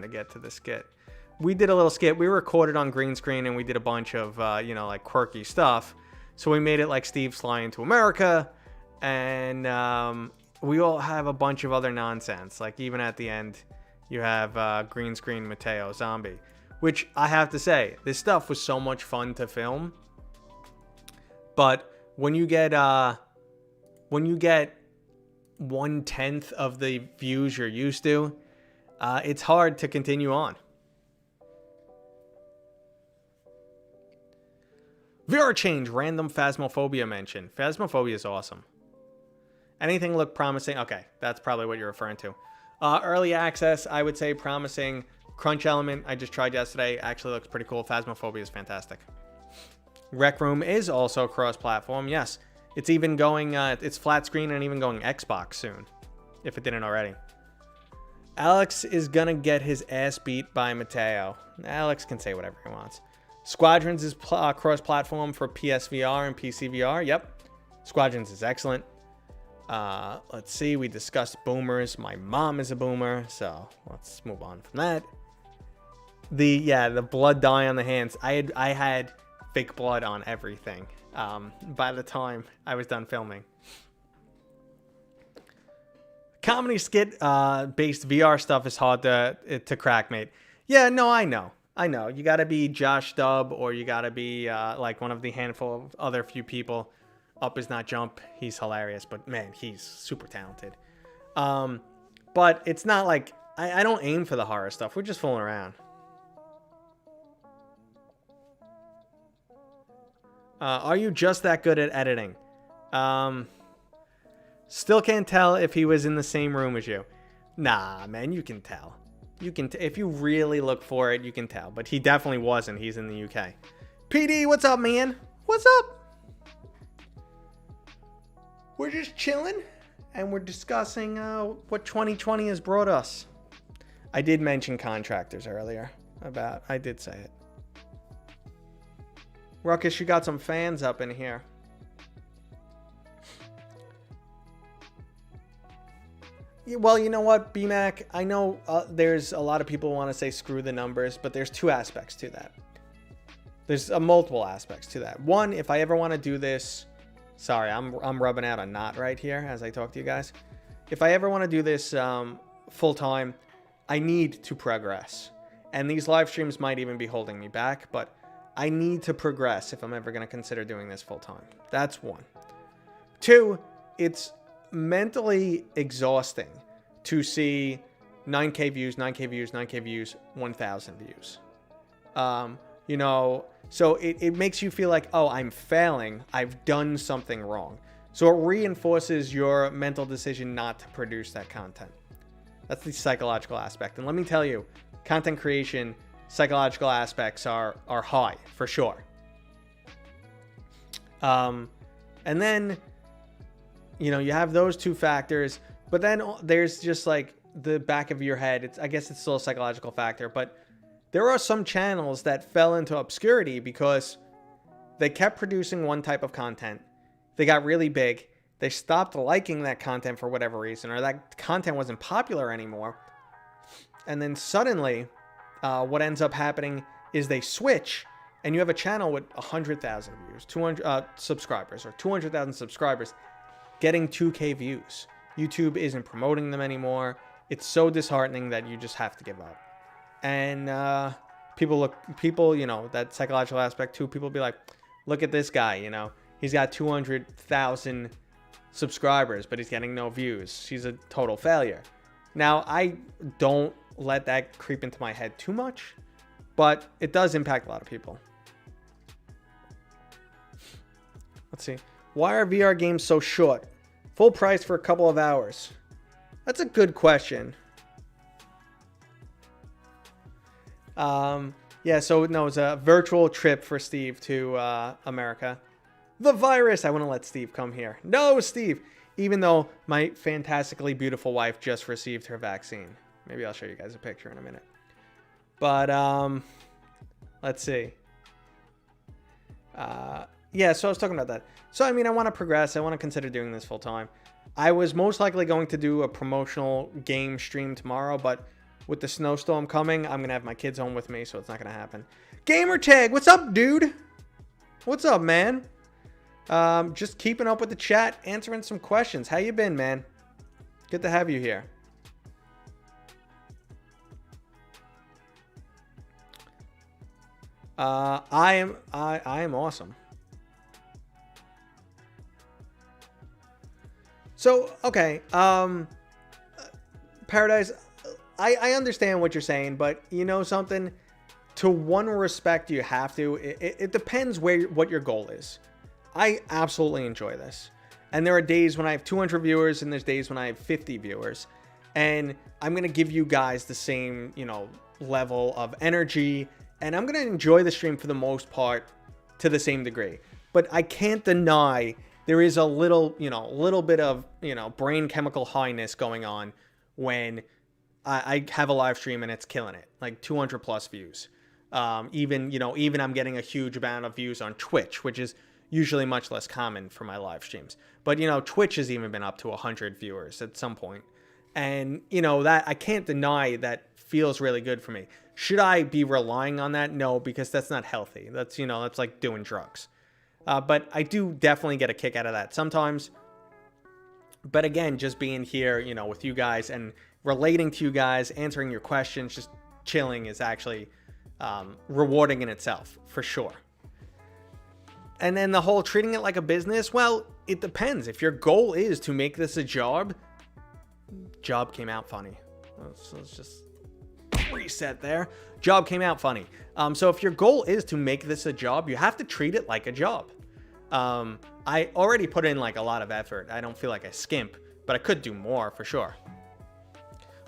Speaker 1: of get to the skit. We did a little skit. We recorded on green screen and we did a bunch of, you know, like quirky stuff. So we made it like Steve's Flying to America. And we all have a bunch of other nonsense. Like even at the end, you have green screen Mateo Zombie. Which I have to say, this stuff was so much fun to film. But when you get 1/10 of the views you're used to, it's hard to continue on. VR change, random Phasmophobia mention. Phasmophobia is awesome. Anything look promising? Okay, that's probably what you're referring to. Early access, I would say promising. Crunch Element, I just tried yesterday. Actually looks pretty cool. Phasmophobia is fantastic. Rec Room is also cross-platform. Yes, it's even going, it's flat screen and even going Xbox soon, if it didn't already. Alex is gonna get his ass beat by Mateo. Alex can say whatever he wants. Squadrons is cross-platform for PSVR and PCVR. Yep, Squadrons is excellent. Let's see, we discussed boomers. My mom is a boomer, so let's move on from that. The blood dye on the hands. I had fake blood on everything by the time I was done filming. Comedy skit based VR stuff is hard to crack, mate. Yeah, no, I know. You gotta be Josh Dubb, or you gotta be like one of the handful of other few people. Up is not jump. He's hilarious, but man, he's super talented. But it's not like I don't aim for the horror stuff. We're just fooling around. Are you just that good at editing? Still can't tell if he was in the same room as you. Nah, man, you can tell. If you really look for it, you can tell. But he definitely wasn't. He's in the UK. PD, what's up, man? What's up? We're just chilling, and we're discussing what 2020 has brought us. I did mention contractors earlier. I did say it. Ruckus, you got some fans up in here. Well, you know what, BMAC? I know there's a lot of people who want to say screw the numbers, but there's two aspects to that. There's multiple aspects to that. One, if I ever want to do this... Sorry, I'm rubbing out a knot right here as I talk to you guys. If I ever want to do this full-time, I need to progress. And these live streams might even be holding me back, but I need to progress if I'm ever going to consider doing this full-time. That's one. Two, it's mentally exhausting to see 9K views, 9K views, 9K views, 1,000 views. You know, so it makes you feel like, oh, I'm failing. I've done something wrong. So it reinforces your mental decision not to produce that content. That's the psychological aspect. And let me tell you, content creation, psychological aspects are high, for sure. And then, you know, you have those two factors, but then there's just like the back of your head. I guess it's still a psychological factor, but there are some channels that fell into obscurity because they kept producing one type of content. They got really big. They stopped liking that content for whatever reason, or that content wasn't popular anymore. And then suddenly, what ends up happening is they switch, and you have a channel with 100,000 views, 200 subscribers, or 200,000 subscribers, getting 2K views. YouTube isn't promoting them anymore. It's so disheartening that you just have to give up. And people, you know, that psychological aspect too. People be like, look at this guy, you know, He's got 200,000 subscribers, but he's getting no views. He's a total failure. Now, I don't let that creep into my head too much, but it does impact a lot of people. Let's see. Why are VR games so short? Full price for a couple of hours. That's a good question. Yeah, so no, it's a virtual trip for Steve to America. The virus. I want to let Steve come here. No, Steve. Even though my fantastically beautiful wife just received her vaccine. Maybe I'll show you guys a picture in a minute. But let's see. Yeah, so I was talking about that. So, I mean, I want to progress. I want to consider doing this full time. I was most likely going to do a promotional game stream tomorrow, but with the snowstorm coming, I'm going to have my kids home with me, so it's not going to happen. Gamertag, what's up, dude? What's up, man? Just keeping up with the chat, answering some questions. How you been, man? Good to have you here. I am awesome. So, okay, Paradise, I understand what you're saying, but you know something? To one respect, you have to. It depends what your goal is. I absolutely enjoy this. And there are days when I have 200 viewers and there's days when I have 50 viewers. And I'm going to give you guys the same, level of energy. And I'm going to enjoy the stream for the most part to the same degree. But I can't deny there is a little bit of, brain chemical highness going on when I have a live stream and it's killing it. Like 200 plus views. Even I'm getting a huge amount of views on Twitch, which is usually much less common for my live streams. But, Twitch has even been up to 100 viewers at some point. And, that I can't deny that feels really good for me. Should I be relying on that? No, because that's not healthy. That's, that's like doing drugs. But I do definitely get a kick out of that sometimes. But again, just being here, with you guys and relating to you guys, answering your questions, just chilling is actually rewarding in itself, for sure. And then the whole treating it like a business, well, it depends. If your goal is to make this a job came out funny. Let's just reset there. Job came out funny. So if your goal is to make this a job, you have to treat it like a job. I already put in like a lot of effort. I don't feel like I skimp, but I could do more for sure.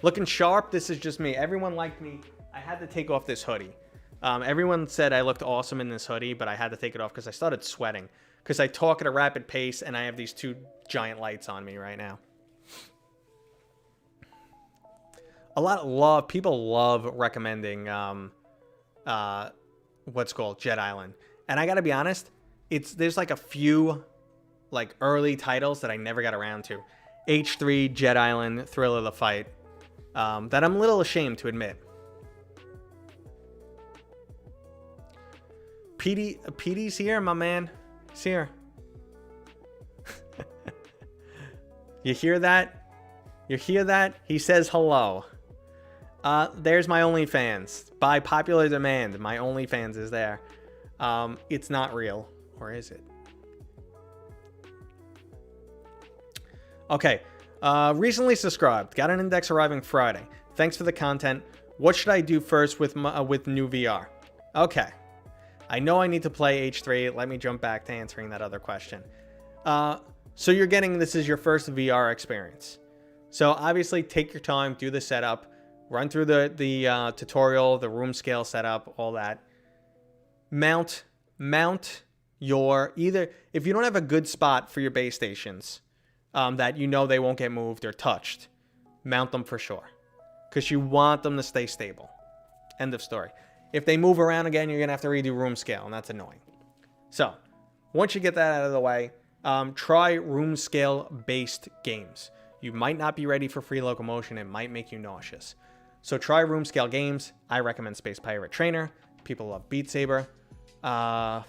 Speaker 1: Looking sharp. This is just me. Everyone liked me. I had to take off this hoodie. Everyone said I looked awesome in this hoodie, but I had to take it off because I started sweating. Because I talk at a rapid pace and I have these two giant lights on me right now. People love recommending what's called Jet Island. And I gotta be honest, there's like a few like early titles that I never got around to. H3, Jet Island, Thrill of the Fight. That I'm a little ashamed to admit. PD's here, my man. He's here. You hear that? You hear that? He says hello. There's my OnlyFans. By popular demand, my OnlyFans is there. It's not real. Or is it? Okay. Recently subscribed. Got an index arriving Friday. Thanks for the content. What should I do first with new VR? Okay. I know I need to play H3. Let me jump back to answering that other question. So you're this is your first VR experience. So obviously take your time, do the setup, run through the tutorial, the room scale setup, all that. Mount your, if you don't have a good spot for your base stations, that they won't get moved or touched, mount them for sure. Because you want them to stay stable. End of story. If they move around again, you're going to have to redo room scale, and that's annoying. So, once you get that out of the way, try room scale based games. You might not be ready for free locomotion. It might make you nauseous. So try room scale games. I recommend Space Pirate Trainer. People love Beat Saber. Those are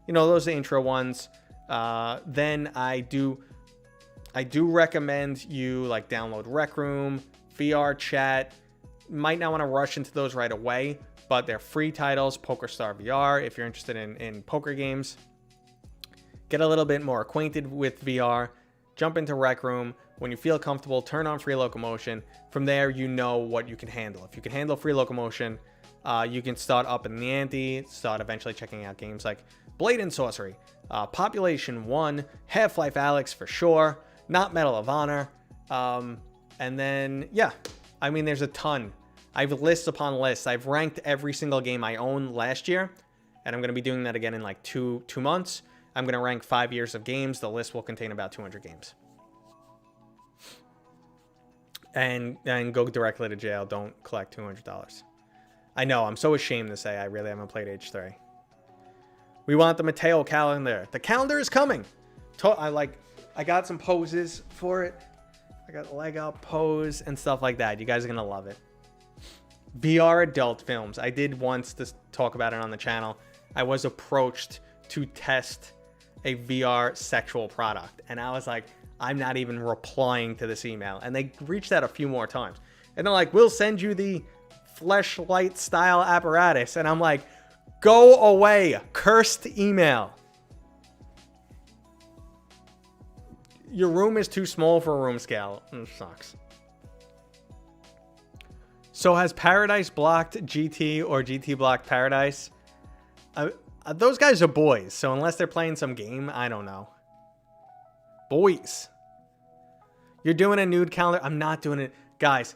Speaker 1: the intro ones. Then I do recommend you like download Rec Room, VR Chat. Might not want to rush into those right away, but they're free titles. PokerStar VR if you're interested in poker games. get a little bit more acquainted with VR, jump into Rec Room. When you feel comfortable, turn on free locomotion. From there, you know what you can handle. If you can handle free locomotion, you can start up in the ante, start eventually checking out games like Blade and Sorcery, Population 1, Half-Life Alyx for sure, not Medal of Honor, and then, yeah, I mean, there's a ton. I have lists upon lists. I've ranked every single game I owned last year, and I'm going to be doing that again in like two months. I'm going to rank 5 years of games. The list will contain about 200 games. And go directly to jail. Don't collect $200. I know, I'm so ashamed to say I really haven't played H3. We want the Mateo calendar. The calendar is coming. I got some poses for it. I got a leg up pose and stuff like that. You guys are going to love it. VR adult films. I did once to talk about it on the channel. I was approached to test a VR sexual product. And I was like, I'm not even replying to this email. And they reached out a few more times. And they're like, we'll send you the fleshlight style apparatus. And I'm like, go away. Cursed email. Your room is too small for a room scale. It sucks. So has Paradise blocked GT or GT blocked Paradise? Those guys are boys. So unless they're playing some game, I don't know. Boys. You're doing a nude calendar. I'm not doing it. Guys,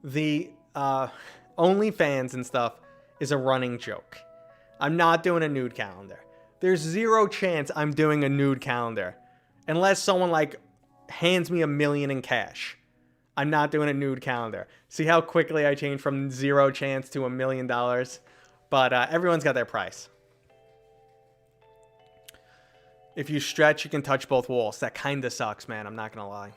Speaker 1: the OnlyFans and stuff is a running joke. I'm not doing a nude calendar. There's zero chance I'm doing a nude calendar. Unless someone like hands me $1 million in cash. I'm not doing a nude calendar. See how quickly I changed from zero chance to $1 million? But everyone's got their price. If you stretch, you can touch both walls. That kind of sucks, man. I'm not going to lie.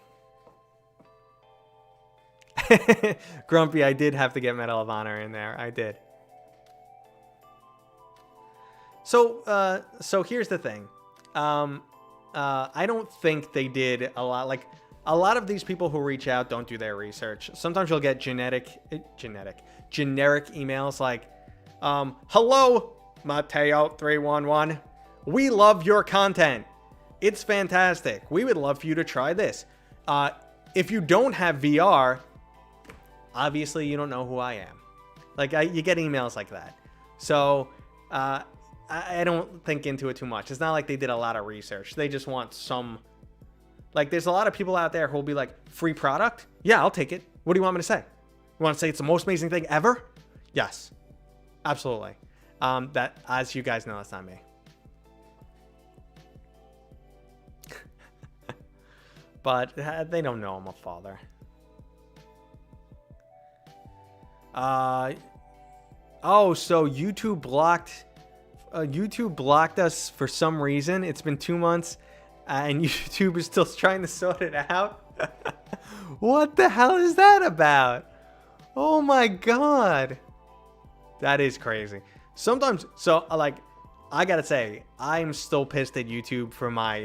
Speaker 1: Grumpy, I did have to get Medal of Honor in there. I did. So here's the thing. I don't think they did a lot. Like, a lot of these people who reach out don't do their research. Sometimes you'll get generic emails like, hello, Mateo311. We love your content. It's fantastic. We would love for you to try this. If you don't have VR, obviously you don't know who I am. Like, you get emails like that. So, I don't think into it too much. It's not like they did a lot of research. They just want some... Like, there's a lot of people out there who will be like, free product? Yeah, I'll take it. What do you want me to say? You want to say it's the most amazing thing ever? Yes. Absolutely. That, as you guys know, that's not me. But they don't know I'm a father. Oh, so YouTube blocked us for some reason. It's been 2 months, and YouTube is still trying to sort it out. What the hell is that about? Oh my god. That is crazy. Sometimes, so, like, I gotta say, I'm still pissed at YouTube for my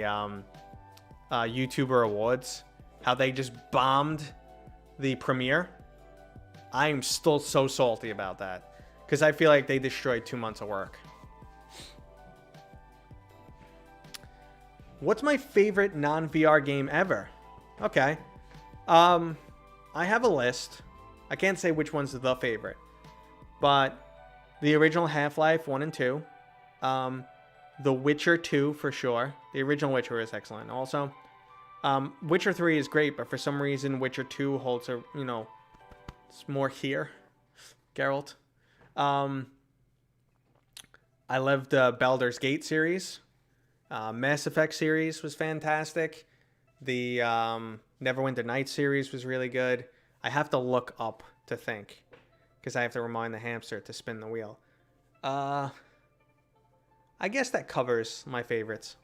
Speaker 1: YouTuber awards. How they just bombed the premiere. I'm still so salty about that. Because I feel like they destroyed 2 months of work. What's my favorite non-VR game ever? Okay. I have a list. I can't say which one's the favorite. But the original Half-Life 1 and 2. The Witcher 2 for sure. The original Witcher is excellent. Also, Witcher 3 is great, but for some reason Witcher 2 holds a, you know, it's more here. Geralt. I loved the Baldur's Gate series. Mass Effect series was fantastic. The Neverwinter Nights series was really good. I have to look up to think, because I have to remind the hamster to spin the wheel. I guess that covers my favorites.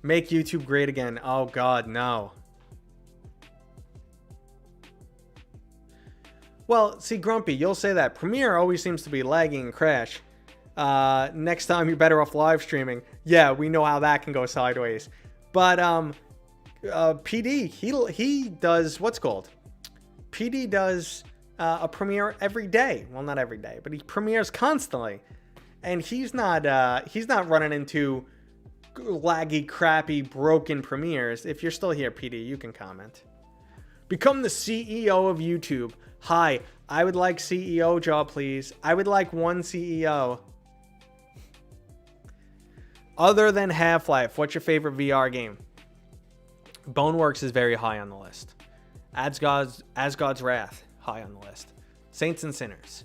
Speaker 1: Make YouTube great again. Oh god, no. Well, see, Grumpy, you'll say that. Premiere always seems to be lagging and crash. Next time you're better off live streaming. Yeah, we know how that can go sideways. But PD, he does what's called? PD does a premiere every day. Well, not every day, but he premieres constantly. And he's not running into laggy, crappy, broken premieres. If you're still here, PD, you can comment. Become the CEO of YouTube. Hi, I would like CEO job, please. I would like one CEO. Other than Half-Life, what's your favorite VR game? Boneworks is very high on the list. Asgard's Wrath, high on the list. Saints and Sinners.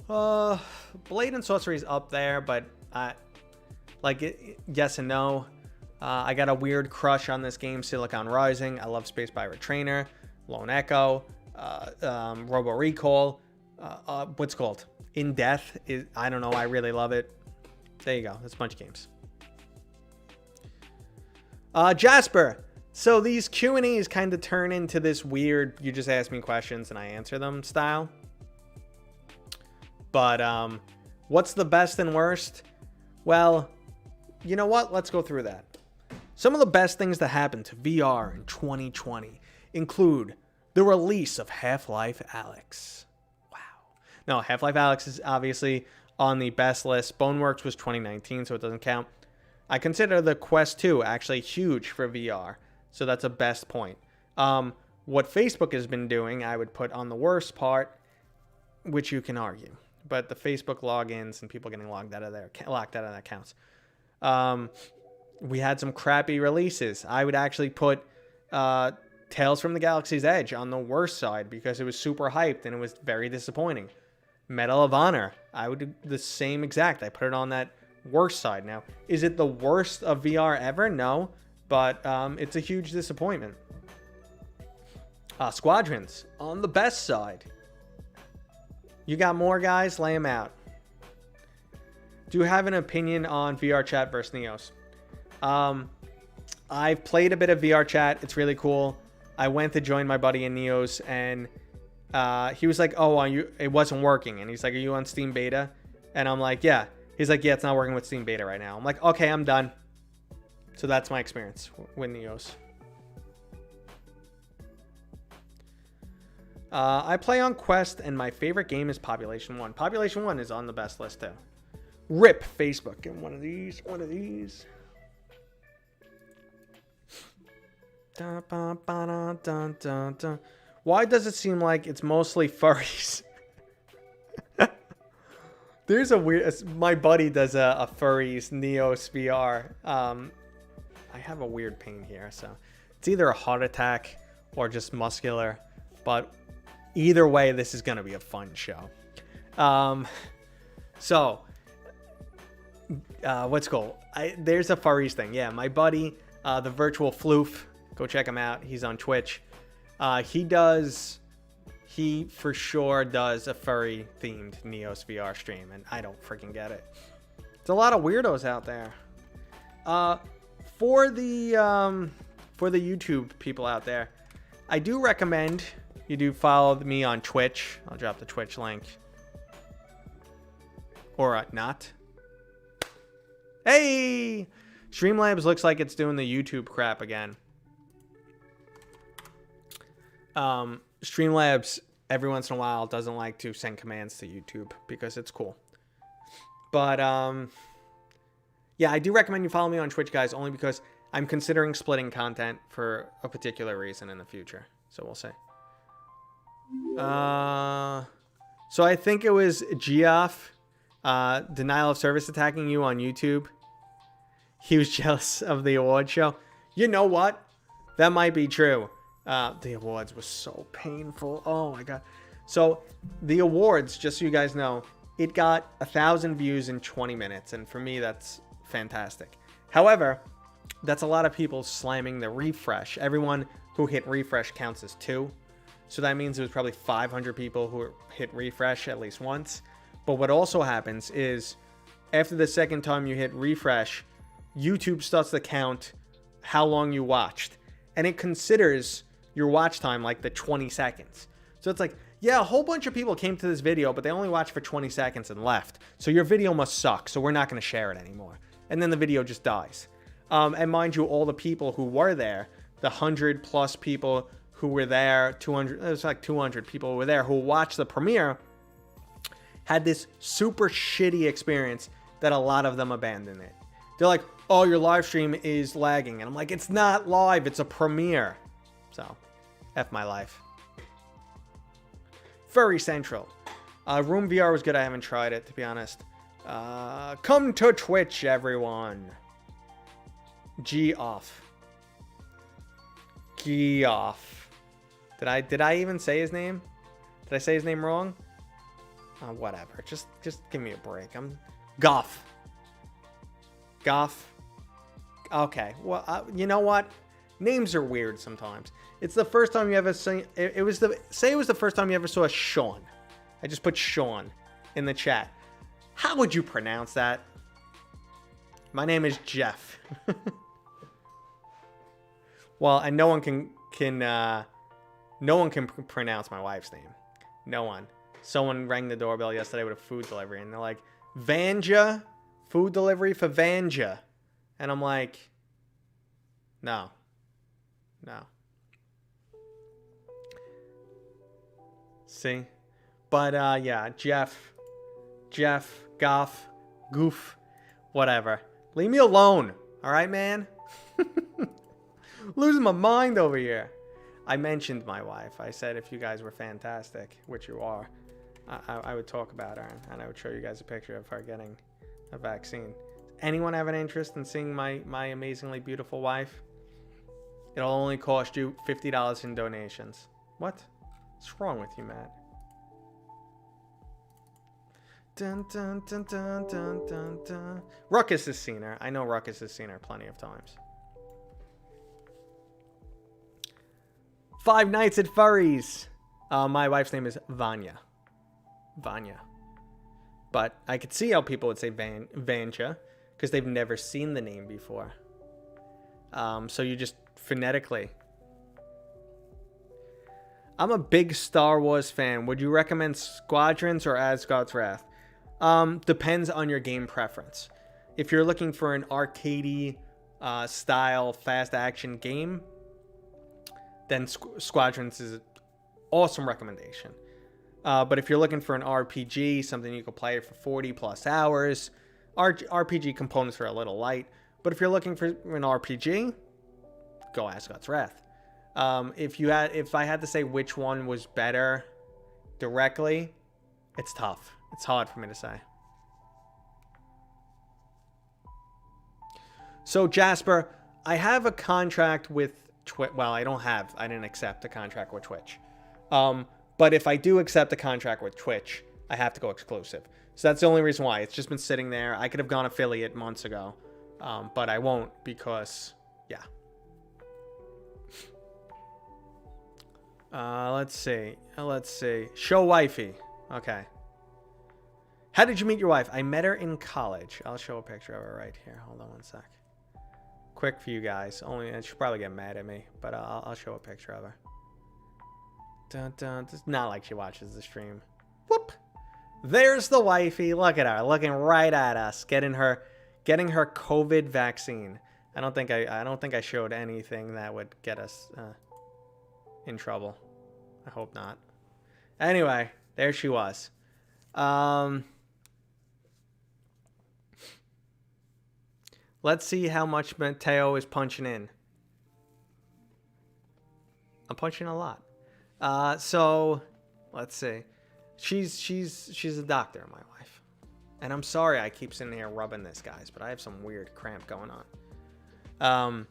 Speaker 1: Blade and Sorcery is up there, but yes and no. I got a weird crush on this game, Silicon Rising. I love Space Pirate Trainer, Lone Echo, Robo Recall. What's it called? In Death. I don't know. I really love it. There you go. That's a bunch of games. Jasper. So these Q&As kind of turn into this weird, you just ask me questions and I answer them style. But what's the best and worst? Well, you know what? Let's go through that. Some of the best things that happened to VR in 2020 include the release of Half-Life Alyx. Wow. No, Half-Life Alyx is obviously on the best list. Boneworks was 2019, so it doesn't count. I consider the Quest 2 actually huge for VR, so that's a best point. What Facebook has been doing, I would put on the worst part, which you can argue. But the Facebook logins and people getting locked out of their accounts. We had some crappy releases. I would actually put Tales from the Galaxy's Edge on the worst side because it was super hyped and it was very disappointing. Medal of Honor, I would do the same exact. I put it on that worst side. Now, is it the worst of VR ever? No, but it's a huge disappointment. Squadrons on the best side. You got more, guys? Lay them out. Do you have an opinion on VR chat versus Neos? I've played a bit of VR chat. It's really cool. I went to join my buddy in Neos, and he was like, "Oh, it wasn't working." And he's like, "Are you on Steam Beta?" And I'm like, "Yeah." He's like, "Yeah, it's not working with Steam Beta right now." I'm like, "Okay, I'm done." So that's my experience with Neos. I play on Quest, and my favorite game is Population 1. Population 1 is on the best list, too. RIP Facebook. And one of these. Dun, dun, dun, dun, dun, dun. Why does it seem like it's mostly furries? There's a weird... My buddy does a furries Neos VR. I have a weird pain here, so... It's either a heart attack or just muscular, but... Either way, this is going to be a fun show. What's cool? There's a furries thing. Yeah, my buddy, the Virtual Floof, go check him out. He's on Twitch. He for sure does a furry themed Neos VR stream, and I don't freaking get it. There's a lot of weirdos out there. For the YouTube people out there, I do recommend you do follow me on Twitch. I'll drop the Twitch link. Or not. Hey! Streamlabs looks like it's doing the YouTube crap again. Streamlabs, every once in a while, doesn't like to send commands to YouTube because it's cool. But, yeah, I do recommend you follow me on Twitch, guys, only because I'm considering splitting content for a particular reason in the future. So we'll see. So I think it was Geoff, Denial of Service attacking you on YouTube. He was jealous of the award show. You know what? That might be true. The awards were so painful. Oh my God. So the awards, just so you guys know, it got 1,000 views in 20 minutes. And for me, that's fantastic. However, that's a lot of people slamming the refresh. Everyone who hit refresh counts as 2. So that means there was probably 500 people who hit refresh at least once. But what also happens is after the second time you hit refresh, YouTube starts to count how long you watched. And it considers your watch time like the 20 seconds. So it's like, yeah, a whole bunch of people came to this video, but they only watched for 20 seconds and left. So your video must suck. So we're not going to share it anymore. And then the video just dies. And mind you, all the people who were there, the 100 plus people who were there, 200, it was like 200 people who were there who watched the premiere, had this super shitty experience that a lot of them abandoned it. They're like, oh, your live stream is lagging. And I'm like, it's not live, it's a premiere. So, F my life. Furry Central. Room VR was good. I haven't tried it, to be honest. Come to Twitch, everyone. G off. G off. Did I even say his name? Did I say his name wrong? Whatever. Just give me a break. I'm Goff. Goff. Okay. Well, you know what? Names are weird sometimes. It's the first time you ever say it was the first time you ever saw Sean. I just put Sean in the chat. How would you pronounce that? My name is Jeff. Well, and no one can pronounce my wife's name. No one. Someone rang the doorbell yesterday with a food delivery, and they're like, Vanja? Food delivery for Vanja. And I'm like, no. See? But, yeah, Jeff, Goff, Goof, whatever. Leave me alone. All right, man? Losing my mind over here. I mentioned my wife. I said if you guys were fantastic, which you are, I would talk about her, and I would show you guys a picture of her getting a vaccine. Anyone have an interest in seeing my amazingly beautiful wife? It'll only cost you $50 in donations. What? What's wrong with you, Matt? Dun, dun, dun, dun, dun, dun, dun. Ruckus has seen her. I know Ruckus has seen her plenty of times. Five Nights at Furries. My wife's name is Vanya. But I could see how people would say Vanja because they've never seen the name before. So you just phonetically. I'm a big Star Wars fan. Would you recommend Squadrons or Asgard's Wrath? Depends on your game preference. If you're looking for an arcadey style fast action game, then Squadrons is an awesome recommendation. But if you're looking for an RPG, something you can play for 40 plus hours, RPG components are a little light. But if you're looking for an RPG, go Asgard's Wrath. If I had to say which one was better directly, it's tough. It's hard for me to say. So Jasper, I have a contract with Twitch. Well, I didn't accept a contract with Twitch. But if I do accept a contract with Twitch, I have to go exclusive. So that's the only reason why. It's just been sitting there. I could have gone affiliate months ago. But I won't because, yeah. Let's see. Show wifey. Okay. How did you meet your wife? I met her in college. I'll show a picture of her right here. Hold on one sec. Quick for you guys. And she'll probably get mad at me, but I'll show a picture of her. Dun, dun. It's not like she watches the stream. Whoop. There's the wifey. Look at her, looking right at us, getting her COVID vaccine. I don't think I showed anything that would get us in trouble. I hope not. Anyway, there she was. Let's see how much Mateo is punching in. I'm punching a lot. So let's see. She's a doctor, my wife. And I'm sorry I keep sitting here rubbing this, guys, but I have some weird cramp going on.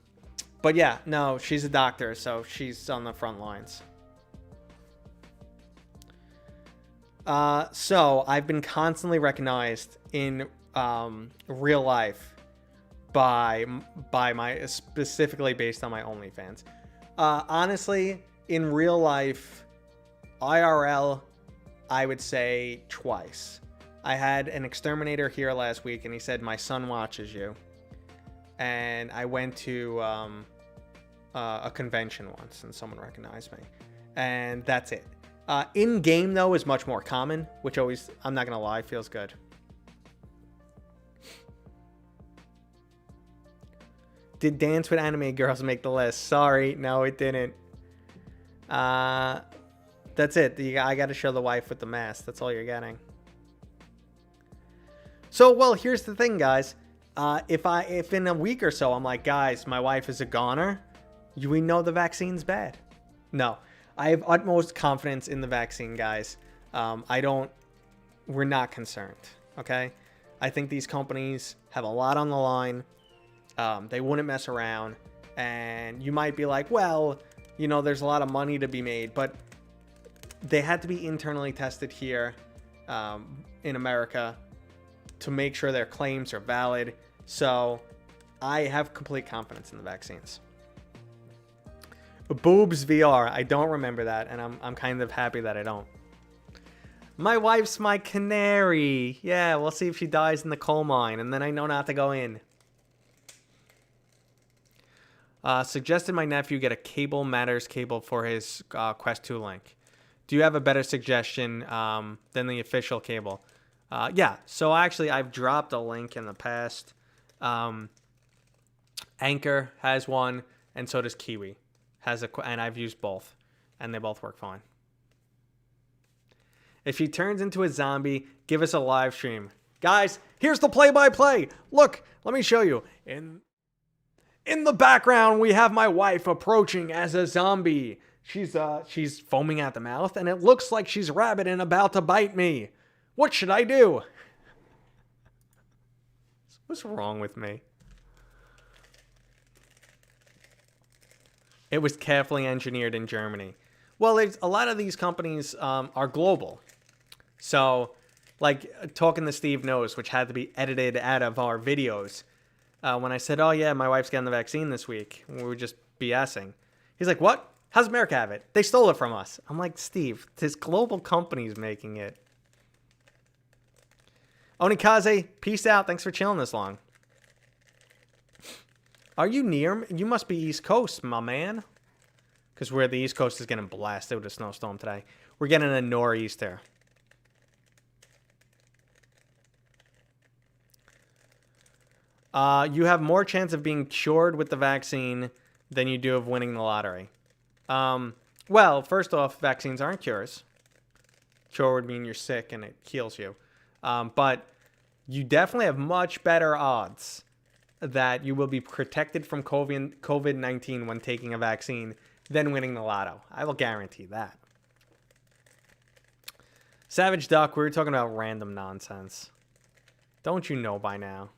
Speaker 1: But yeah, no, she's a doctor, so she's on the front lines. So I've been constantly recognized in real life by my, specifically based on my OnlyFans. Honestly, in real life, IRL, I would say twice. I had an exterminator here last week, and he said, my son watches you. And I went to a convention once, and someone recognized me. And that's it. In-game, though, is much more common, which always, I'm not going to lie, feels good. Did Dance with Anime Girls make the list? Sorry, no, it didn't. That's it. I got to show the wife with the mask. That's all you're getting. So, well, here's the thing, guys. If in a week or so I'm like, guys, my wife is a goner, we know the vaccine's bad. No, I have utmost confidence in the vaccine, guys. We're not concerned, okay? I think these companies have a lot on the line. They wouldn't mess around. And you might be like, well, you know, there's a lot of money to be made, but they had to be internally tested here in America to make sure their claims are valid. So I have complete confidence in the vaccines. Boobs VR. I don't remember that, and I'm kind of happy that I don't. My wife's my canary. Yeah, we'll see if she dies in the coal mine, and then I know not to go in. Suggested my nephew get a Cable Matters cable for his Quest 2 link. Do you have a better suggestion than the official cable? Yeah, so actually I've dropped a link in the past. Anchor has one, and so does Kiwi. And I've used both, and they both work fine. If she turns into a zombie, give us a live stream. Guys, here's the play-by-play. Look, let me show you. In the background, we have my wife approaching as a zombie. She's foaming at the mouth, and it looks like she's rabid and about to bite me. What should I do? What's wrong with me? It was carefully engineered in Germany. Well, a lot of these companies are global. So, like Talking to Steve Knows, which had to be edited out of our videos. When I said, oh yeah, my wife's getting the vaccine this week, we were just BSing. He's like, what? How's America have it? They stole it from us. I'm like, Steve, this global company's making it. Onikaze, peace out. Thanks for chilling this long. Are you near? You must be East Coast, my man. Because the East Coast is getting blasted with a snowstorm today. We're getting a nor'easter. You have more chance of being cured with the vaccine than you do of winning the lottery. Well, first off, vaccines aren't cures. Cure would mean you're sick and it heals you. But you definitely have much better odds that you will be protected from COVID-19 when taking a vaccine than winning the lotto. I will guarantee that. Savage Duck, we were talking about random nonsense. Don't you know by now?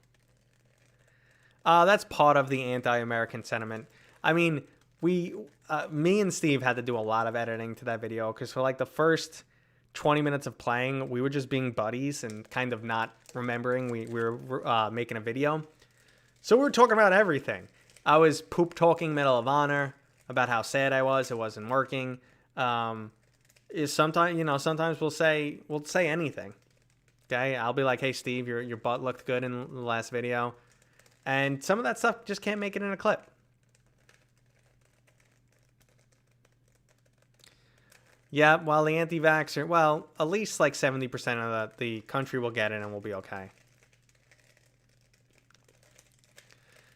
Speaker 1: That's part of the anti-American sentiment. I mean, me and Steve had to do a lot of editing to that video because for like the first 20 minutes of playing, we were just being buddies and kind of not remembering we were making a video. So we were talking about everything. I was poop talking Medal of Honor about how sad I was. It wasn't working. Sometimes we'll say anything. Okay, I'll be like, hey Steve, your butt looked good in the last video. And some of that stuff just can't make it in a clip. Yeah, while the anti-vaxxer, well, at least like 70% of the country will get it and we'll be okay.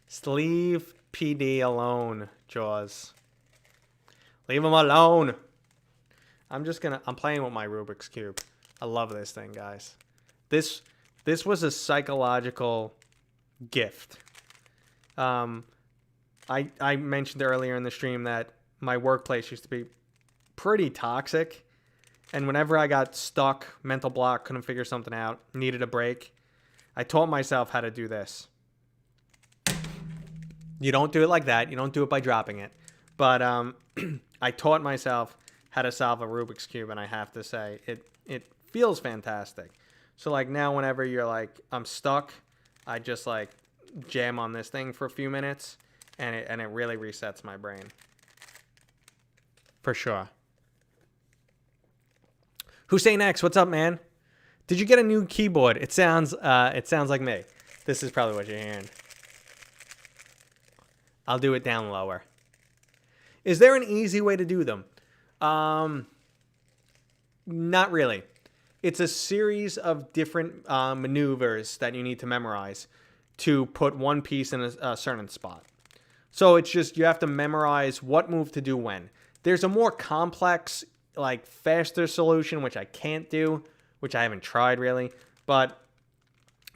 Speaker 1: Just leave PD alone, Jaws. Leave him alone. I'm playing with my Rubik's Cube. I love this thing, guys. This was a psychological gift. I mentioned earlier in the stream that my workplace used to be pretty toxic, and whenever I got stuck, mental block, couldn't figure something out, needed a break, I taught myself how to do this. You don't do it like that. You don't do it by dropping it. But I taught myself how to solve a Rubik's Cube, and I have to say, it feels fantastic. So like now whenever you're like, I'm stuck, I just like jam on this thing for a few minutes, and it really resets my brain. For sure. Hussein X, what's up, man? Did you get a new keyboard? It sounds like me. This is probably what you're hearing. I'll do it down lower. Is there an easy way to do them? Not really. It's a series of different maneuvers that you need to memorize to put one piece in a certain spot. So it's just you have to memorize what move to do when. There's a more complex, like faster solution, which I can't do, which I haven't tried really. But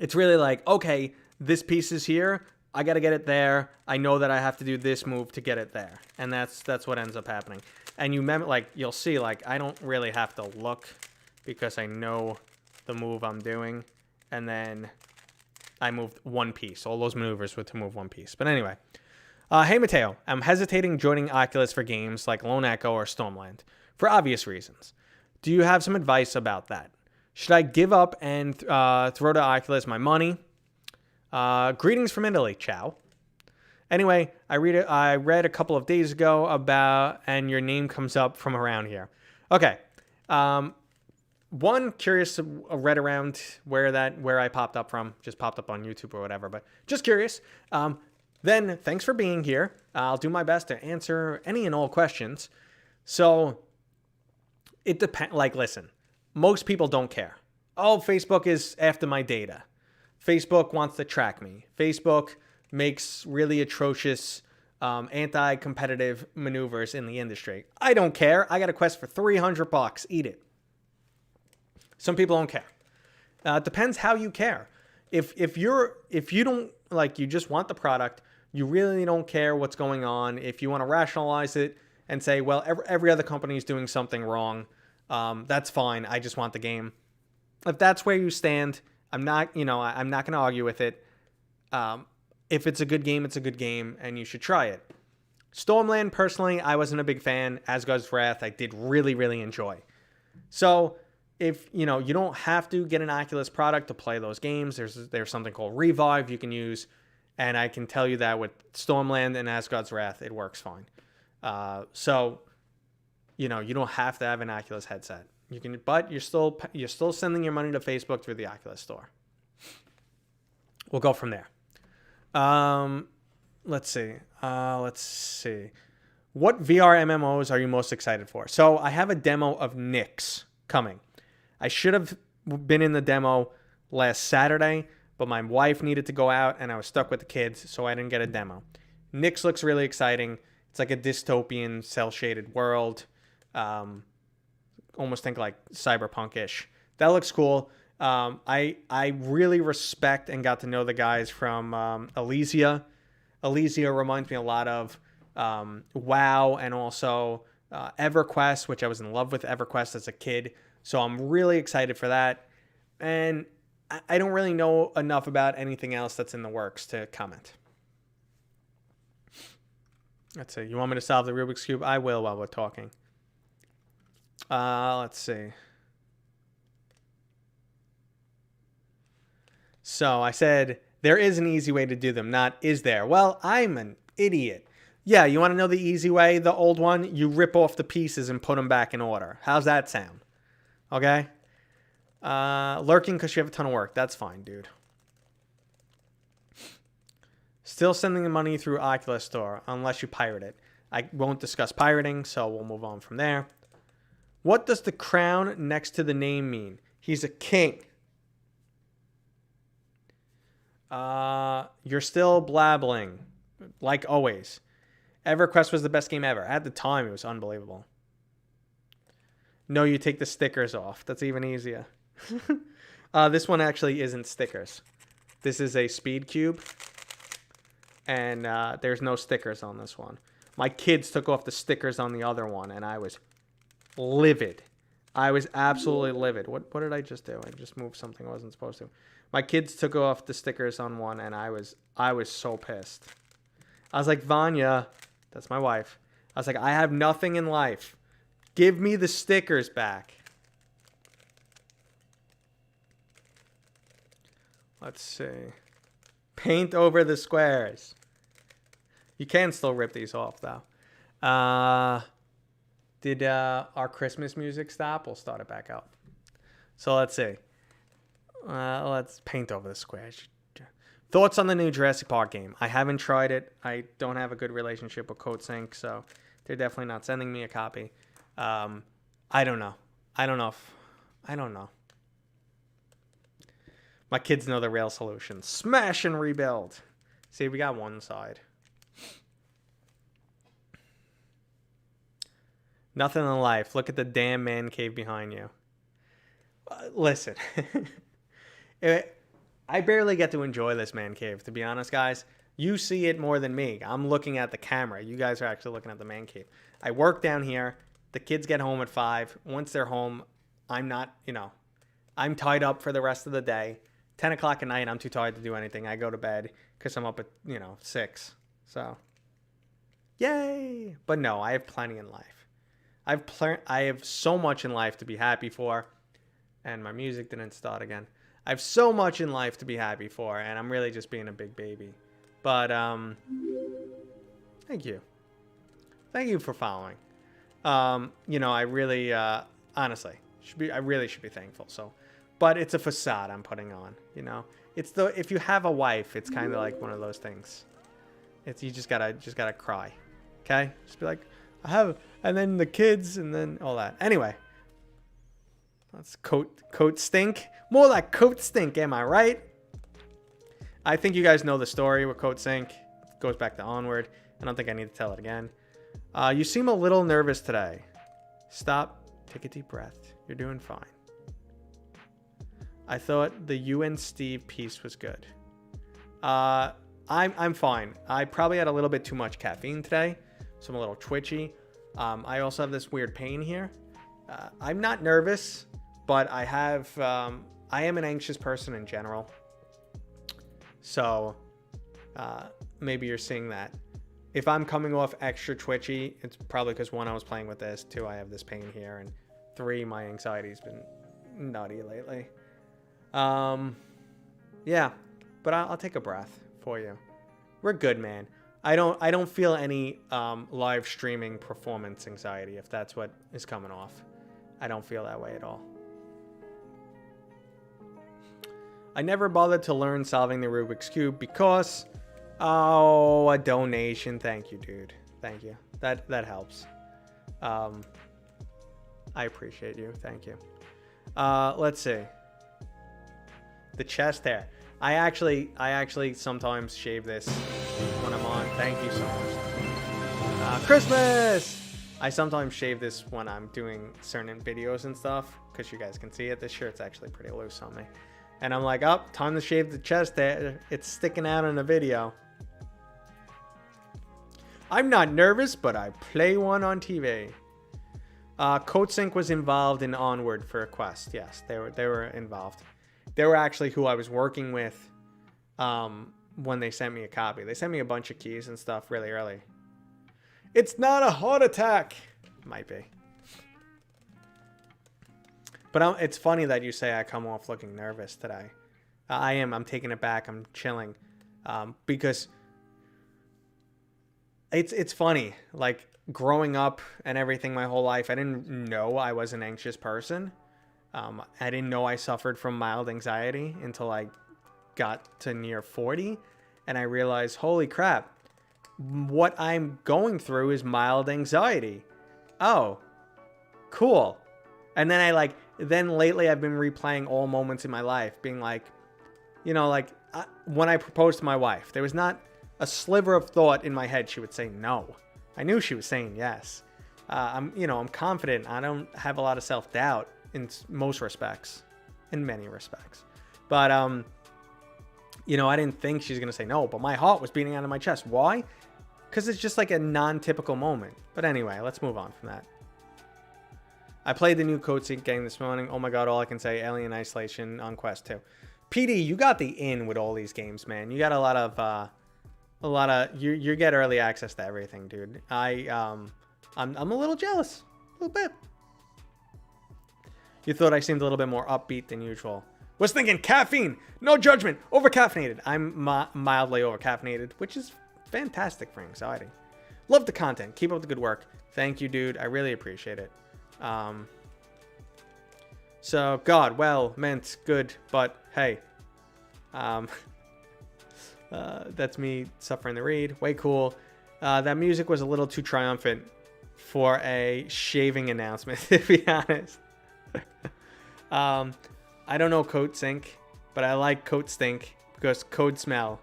Speaker 1: It's really like, okay, this piece is here. I got to get it there. I know that I have to do this move to get it there. And that's what ends up happening. And you'll see, like, I don't really have to look because I know the move I'm doing. And then I moved one piece. All those maneuvers were to move one piece. But anyway. Hey, Mateo. I'm hesitating joining Oculus for games like Lone Echo or Stormland for obvious reasons. Do you have some advice about that? Should I give up and throw to Oculus my money? Greetings from Italy. Ciao. Anyway, I read a couple of days ago about, and your name comes up from around here. Okay. One, curious, read around where I popped up from. Just popped up on YouTube or whatever, but just curious. Then, thanks for being here. I'll do my best to answer any and all questions. So, it depends. Like, listen. Most people don't care. Oh, Facebook is after my data. Facebook wants to track me. Facebook makes really atrocious anti-competitive maneuvers in the industry. I don't care. I got a Quest for $300. Eat it. Some people don't care. It depends how you care. If you don't, like, you just want the product, you really don't care what's going on. If you want to rationalize it and say, well, every other company is doing something wrong, that's fine. I just want the game. If that's where you stand, I'm not going to argue with it. If it's a good game, it's a good game, and you should try it. Stormland, personally, I wasn't a big fan. Asgard's Wrath, I did really, really enjoy. So, if, you don't have to get an Oculus product to play those games. There's something called Revive you can use, and I can tell you that with Stormland and Asgard's Wrath, it works fine. So, you don't have to have an Oculus headset. You can, but you're still sending your money to Facebook through the Oculus store. We'll go from there. Let's see. What VR MMOs are you most excited for? So I have a demo of Nyx coming. I should have been in the demo last Saturday, but my wife needed to go out and I was stuck with the kids, so I didn't get a demo. Nyx looks really exciting. It's like a dystopian, cel-shaded world. Almost think like cyberpunk-ish. That looks cool. I really respect and got to know the guys from Elysia. Elysia reminds me a lot of WoW and also EverQuest, which I was in love with EverQuest as a kid. So I'm really excited for that. And I don't really know enough about anything else that's in the works to comment. Let's see. You want me to solve the Rubik's Cube? I will while we're talking. Let's see. So I said, there is an easy way to do them, not is there. Well, I'm an idiot. Yeah, you want to know the easy way, the old one? You rip off the pieces and put them back in order. How's that sound? Okay? Lurking because you have a ton of work. That's fine, dude. Still sending the money through Oculus Store, unless you pirate it. I won't discuss pirating, so we'll move on from there. What does the crown next to the name mean? He's a king. You're still blabbling, like always. EverQuest was the best game ever. At the time, it was unbelievable. No, you take the stickers off. That's even easier. This one actually isn't stickers. This is a speed cube. And there's no stickers on this one. My kids took off the stickers on the other one, and I was livid. I was absolutely livid. What did I just do? I just moved something I wasn't supposed to. My kids took off the stickers on one, and I was so pissed. I was like, Vanya, that's my wife. I was like, I have nothing in life. Give me the stickers back. Let's see. Paint over the squares. You can still rip these off, though. Did our Christmas music stop? We'll start it back up. So let's see. Let's paint over the squares. Thoughts on the new Jurassic Park game? I haven't tried it. I don't have a good relationship with CodeSync, so they're definitely not sending me a copy. I don't know. I don't know. My kids know the real solution. Smash and rebuild. See, we got one side. Nothing in life. Look at the damn man cave behind you. Listen. I barely get to enjoy this man cave, to be honest, guys. You see it more than me. I'm looking at the camera. You guys are actually looking at the man cave. I work down here. The kids get home at 5. Once they're home, I'm not, I'm tied up for the rest of the day. 10 o'clock at night, I'm too tired to do anything. I go to bed because I'm up at, 6. So, yay. But no, I have plenty in life. I have so much in life to be happy for. And my music didn't start again. I have so much in life to be happy for, and I'm really just being a big baby. But, thank you. Thank you for following. I really, honestly, I really should be thankful. So, but it's a facade I'm putting on, It's if you have a wife, it's kind of like one of those things. You just gotta cry. Okay? Just be like, I have, and then the kids, and then all that. Anyway. That's coat stink. More like coat stink, am I right? I think you guys know the story with coat stink. It goes back to Onward. I don't think I need to tell it again. You seem a little nervous today. Stop. Take a deep breath. You're doing fine. I thought the you and Steve piece was good. I'm fine. I probably had a little bit too much caffeine today, so I'm a little twitchy. I also have this weird pain here. I'm not nervous, but I am an anxious person in general. So maybe you're seeing that. If I'm coming off extra twitchy, it's probably because 1, I was playing with this, 2, I have this pain here, and 3, my anxiety's been nutty lately. Yeah, but I'll take a breath for you. We're good, man. I don't feel any live streaming performance anxiety, if that's what is coming off. I don't feel that way at all. I never bothered to learn solving the Rubik's Cube because, a donation. Thank you, dude. Thank you. That helps. I appreciate you. Thank you. Let's see. The chest hair. I actually sometimes shave this when I'm on. Thank you so much. Christmas! I sometimes shave this when I'm doing certain videos and stuff, because you guys can see it. This shirt's actually pretty loose on me. And I'm like, oh, time to shave the chest hair. It's sticking out in the video. I'm not nervous, but I play one on TV. CodeSync was involved in Onward for a quest. Yes, they were involved. They were actually who I was working with when they sent me a copy. They sent me a bunch of keys and stuff really early. It's not a heart attack. Might be. But it's funny that you say I come off looking nervous today. I am. I'm taking it back. I'm chilling. Because it's funny. Like, growing up and everything my whole life, I didn't know I was an anxious person. I didn't know I suffered from mild anxiety until I got to near 40. And I realized, holy crap. What I'm going through is mild anxiety. Oh, cool. And then then lately I've been replaying all moments in my life, being like, when I proposed to my wife, there was not a sliver of thought in my head she would say no. I knew she was saying yes. I'm confident. I don't have a lot of self-doubt in most respects, in many respects. But, I didn't think she's going to say no, but my heart was beating out of my chest. Why? Because it's just like a non-typical moment. But anyway, let's move on from that. I played the new CodeSync game this morning. Oh my god, all I can say, Alien Isolation on Quest 2. PD, you got the in with all these games, man. You got a lot of, you get early access to everything, dude. I'm a little jealous. A little bit. You thought I seemed a little bit more upbeat than usual. Was thinking caffeine. No judgment. Over-caffeinated. I'm mildly over-caffeinated, which is fantastic for anxiety. Love the content. Keep up the good work. Thank you, dude. I really appreciate it. So, God, well, meant good, but hey. That's me suffering the read. Way cool. That music was a little too triumphant for a shaving announcement, to be honest. I don't know Code Sync, but I like Code Stink because Code Smell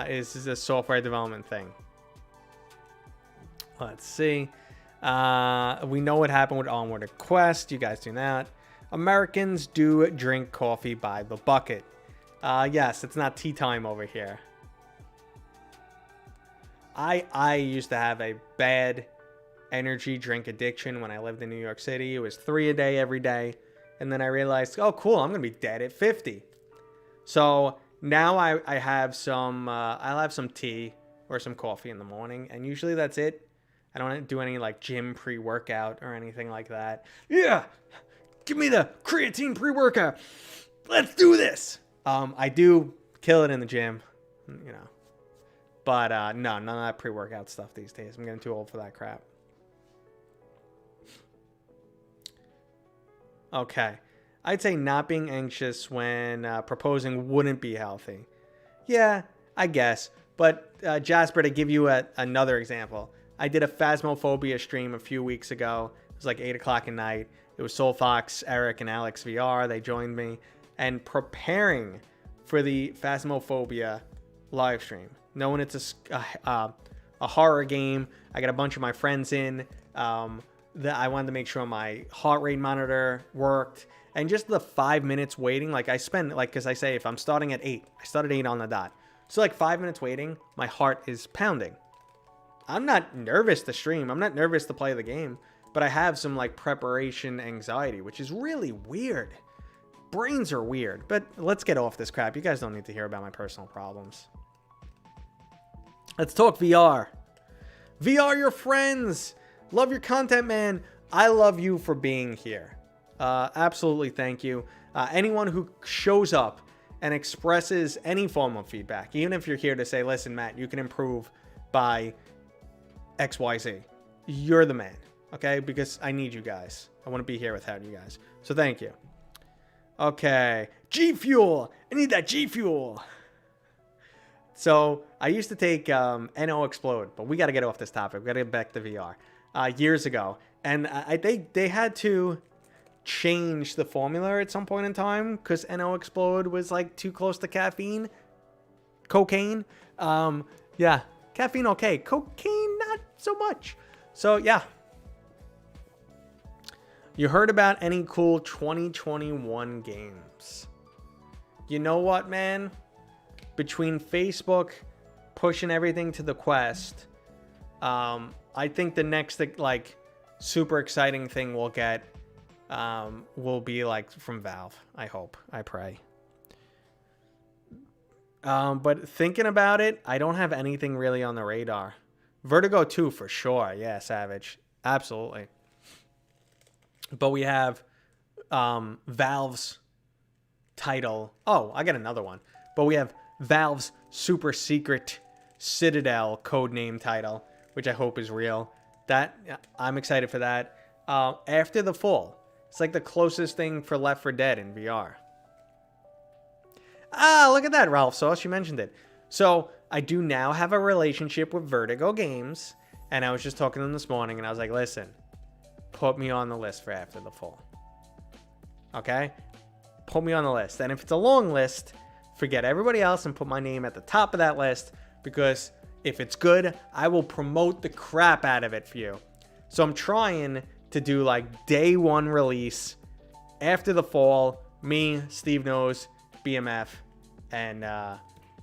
Speaker 1: is a software development thing. Let's see. We know what happened with Onward Quest. You guys do that. Americans do drink coffee by the bucket. Yes, it's not tea time over here. I used to have a bad energy drink addiction when I lived in New York City. It was 3 a day every day. And then I realized, oh, cool, I'm going to be dead at 50. So now I have some, I'll have some tea or some coffee in the morning. And usually that's it. I don't do any like gym pre-workout or anything like that. Yeah, give me the creatine pre-workout. Let's do this. I do kill it in the gym, you know. But no, none of that pre-workout stuff these days. I'm getting too old for that crap. Okay. I'd say not being anxious when proposing wouldn't be healthy. Yeah, I guess. But Jasper, to give you another example, I did a Phasmophobia stream a few weeks ago. It was like 8 o'clock at night. It was Soul Fox, Eric, and Alex VR. They joined me. And preparing for the Phasmophobia live stream, knowing it's a horror game, I got a bunch of my friends in. That I wanted to make sure my heart rate monitor worked. And just the 5 minutes waiting, like I spend, like, because I say if I'm starting at 8, I start at 8 on the dot. So like 5 minutes waiting, my heart is pounding. I'm not nervous to stream. I'm not nervous to play the game. But I have some like preparation anxiety, which is really weird. Brains are weird. But let's get off this crap. You guys don't need to hear about my personal problems. Let's talk VR. VR your friends. Love your content, man. I love you for being here. Absolutely thank you. Anyone who shows up and expresses any form of feedback, even if you're here to say, listen, Matt, you can improve by XYZ. You're the man, okay? Because I need you guys. I want to be here without you guys. So thank you. Okay. G Fuel. I need that G Fuel. So I used to take NO Explode, but we got to get off this topic. We got to get back to VR. Years ago. And they had to change the formula at some point in time because NO Explode was like too close to cocaine. Yeah, caffeine okay, cocaine not so much. So yeah. You heard about any cool 2021 games? You know what, man? Between Facebook pushing everything to the Quest, I think the next like super exciting thing we'll get will be like from Valve. I hope. I pray. But thinking about it, I don't have anything really on the radar. Vertigo 2 for sure. Yeah, Savage. Absolutely. But we have Valve's title. Oh, I got another one. But we have Valve's super secret Citadel codename title, which I hope is real. That I'm excited for that. After the Fall. It's like the closest thing for Left 4 Dead in VR. Ah, look at that, Ralph Sauce. You mentioned it. So I do now have a relationship with Vertigo Games. And I was just talking to them this morning and I was like, listen, put me on the list for After the Fall. Okay? Put me on the list. And if it's a long list, forget everybody else and put my name at the top of that list. Because if it's good, I will promote the crap out of it for you. So I'm trying to do like day one release, After the Fall, me, Steve Knows, BMF, and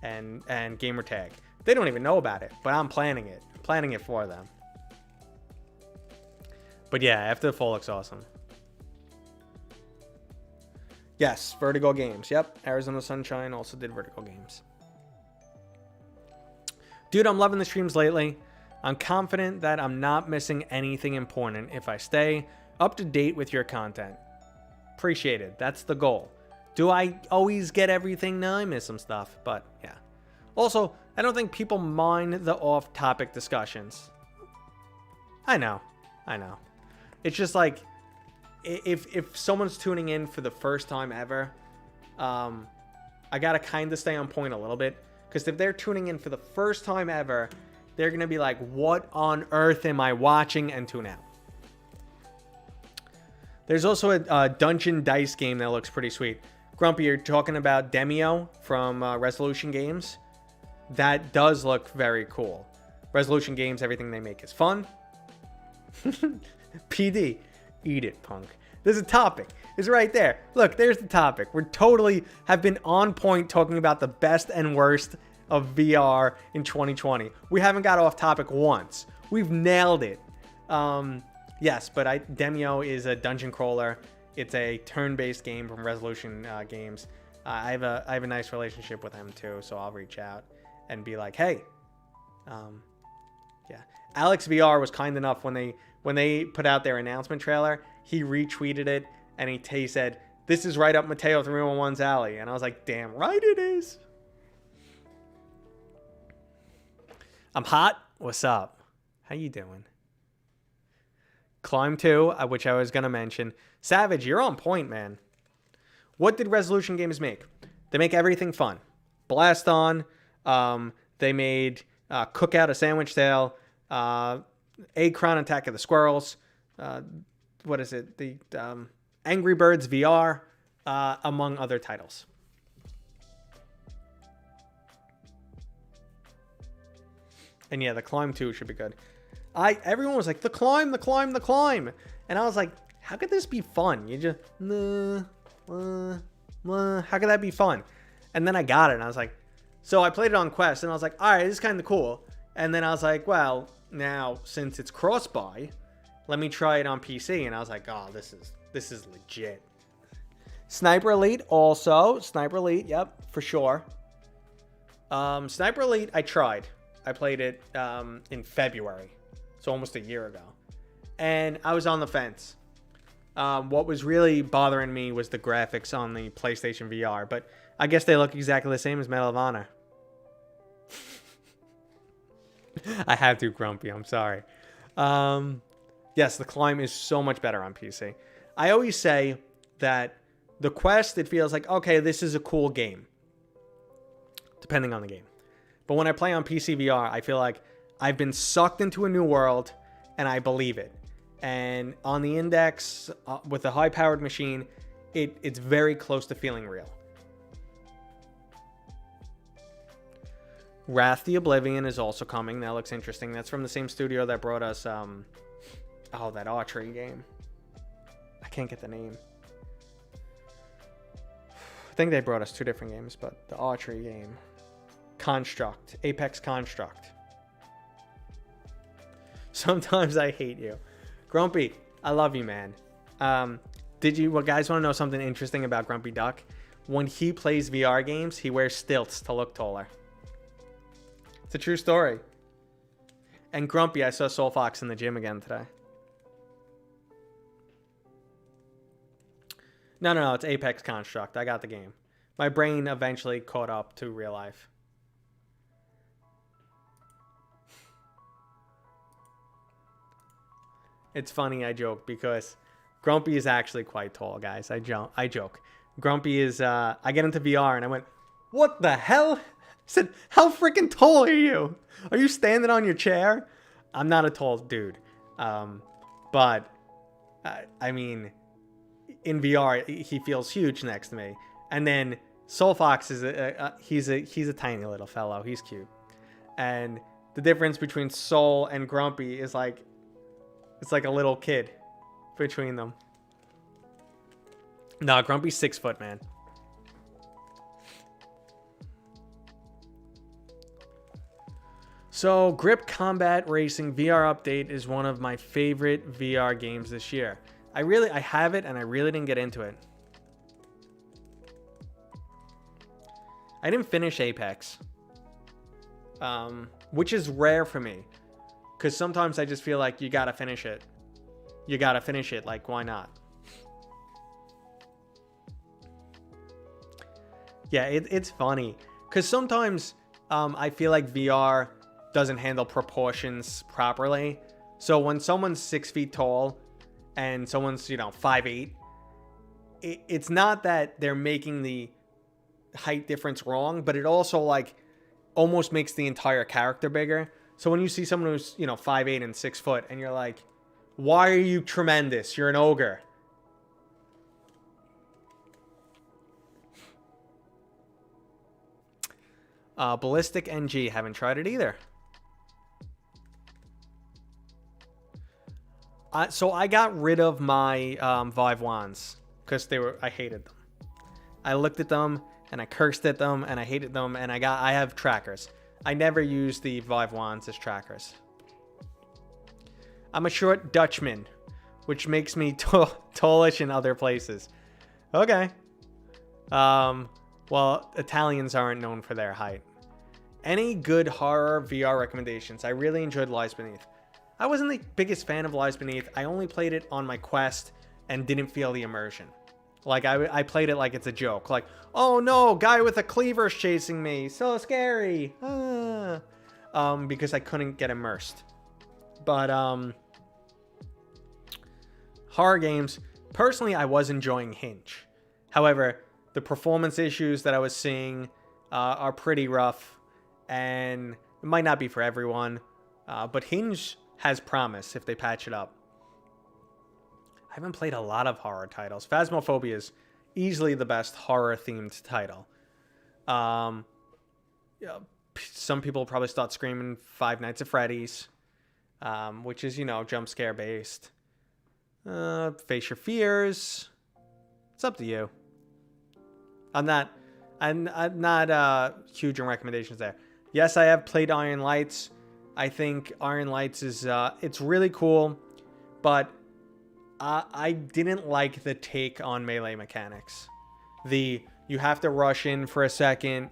Speaker 1: Gamertag. They don't even know about it, but I'm planning it. I'm planning it for them. But yeah, After the Fall looks awesome. Yes, Vertigo Games. Yep, Arizona Sunshine also did Vertigo Games. Dude, I'm loving the streams lately. I'm confident that I'm not missing anything important if I stay up to date with your content. Appreciate it. That's the goal. Do I always get everything? No, I miss some stuff, but yeah. Also, I don't think people mind the off-topic discussions. I know. It's just like, if someone's tuning in for the first time ever, I gotta kind of stay on point a little bit. Because if they're tuning in for the first time ever, they're going to be like, what on earth am I watching? And tune out. There's also a dungeon dice game that looks pretty sweet. Grumpy, you're talking about Demio from Resolution Games. That does look very cool. Resolution Games, everything they make is fun. PD, eat it, punk. There's a topic. It's right there. Look, there's the topic. We're totally have been on point talking about the best and worst of VR in 2020. We haven't got off topic once. We've nailed it. Yes, but Demio is a dungeon crawler. It's a turn-based game from Resolution Games. I have a nice relationship with him too, so I'll reach out and be like, hey, yeah. Alex VR was kind enough when they put out their announcement trailer. He retweeted it and he said, "This is right up Mateo 311's alley," and I was like, "Damn right it is." I'm hot. What's up? How you doing? Climb 2, which I was gonna mention. Savage, you're on point, man. What did Resolution Games make? They make everything fun. Blast On. They made Cookout, a sandwich tale. Acron, Attack of the Squirrels. What is it? The Angry Birds VR, among other titles. And yeah, the Climb 2 should be good. Everyone was like, the climb. And I was like, how could this be fun? You just, how could that be fun? And then I got it, and I was like, so I played it on Quest, and I was like, all right, this is kind of cool. And then I was like, well, now since it's cross-buy, let me try it on PC. And I was like, oh, this is legit. Sniper Elite also. Sniper Elite, yep, for sure. Sniper Elite, I tried. I played it in February, so almost a year ago. And I was on the fence. What was really bothering me was the graphics on the PlayStation VR, but I guess they look exactly the same as Medal of Honor. I have to, Grumpy. I'm sorry. Yes, the climb is so much better on PC. I always say that the Quest, it feels like, okay, this is a cool game, depending on the game. But when I play on PC VR, I feel like I've been sucked into a new world, and I believe it. And on the Index, with a high-powered machine, it's very close to feeling real. Wrath the Oblivion is also coming. That looks interesting. That's from the same studio that brought us, that archery game. I can't get the name. I think they brought us two different games, but the archery game. Construct. Apex Construct. Sometimes I hate you. Grumpy, I love you, man. Well, guys want to know something interesting about Grumpy Duck? When he plays VR games, he wears stilts to look taller. It's a true story. And Grumpy, I saw Soul Fox in the gym again today. No, it's Apex Construct. I got the game. My brain eventually caught up to real life. It's funny, I joke, because Grumpy is actually quite tall, guys. I joke. Grumpy is, I get into VR and I went, what the hell? I said, how freaking tall are you? Are you standing on your chair? I'm not a tall dude. But, I mean, in VR, he feels huge next to me. And then Soul Fox is, he's a tiny little fellow. He's cute. And the difference between Soul and Grumpy is like, it's like a little kid between them. No, Grumpy's 6 foot, man. So, Grip Combat Racing VR Update is one of my favorite VR games this year. I have it, and I really didn't get into it. I didn't finish Apex. Which is rare for me. Because sometimes I just feel like you gotta finish it. You gotta finish it. Like, why not? Yeah, it's funny. Because sometimes I feel like VR doesn't handle proportions properly. So when someone's 6 feet tall and someone's, 5'8", it's not that they're making the height difference wrong, but it also, like, almost makes the entire character bigger. So when you see someone who's, 5'8" and 6 foot, and you're like, why are you tremendous? You're an ogre. Ballistic NG, haven't tried it either. So I got rid of my Vive wands because I hated them. I looked at them and I cursed at them and I hated them, and I have trackers. I never use the Vive wands as trackers. I'm a short Dutchman, which makes me tallish in other places. Okay. Well, Italians aren't known for their height. Any good horror VR recommendations? I really enjoyed Lies Beneath. I wasn't the biggest fan of Lies Beneath. I only played it on my Quest and didn't feel the immersion. Like, I played it like it's a joke. Like, oh no, guy with a cleaver's chasing me. So scary. Because I couldn't get immersed. But, horror games, personally, I was enjoying Hinge. However, the performance issues that I was seeing are pretty rough. And it might not be for everyone. But Hinge has promise if they patch it up. I haven't played a lot of horror titles. Phasmophobia is easily the best horror-themed title. Some people probably start screaming Five Nights at Freddy's, which is, jump scare based. Face Your Fears. It's up to you. I'm not huge on recommendations there. Yes, I have played Iron Lights. I think Iron Lights is it's really cool, but I didn't like the take on melee mechanics. You have to rush in for a second,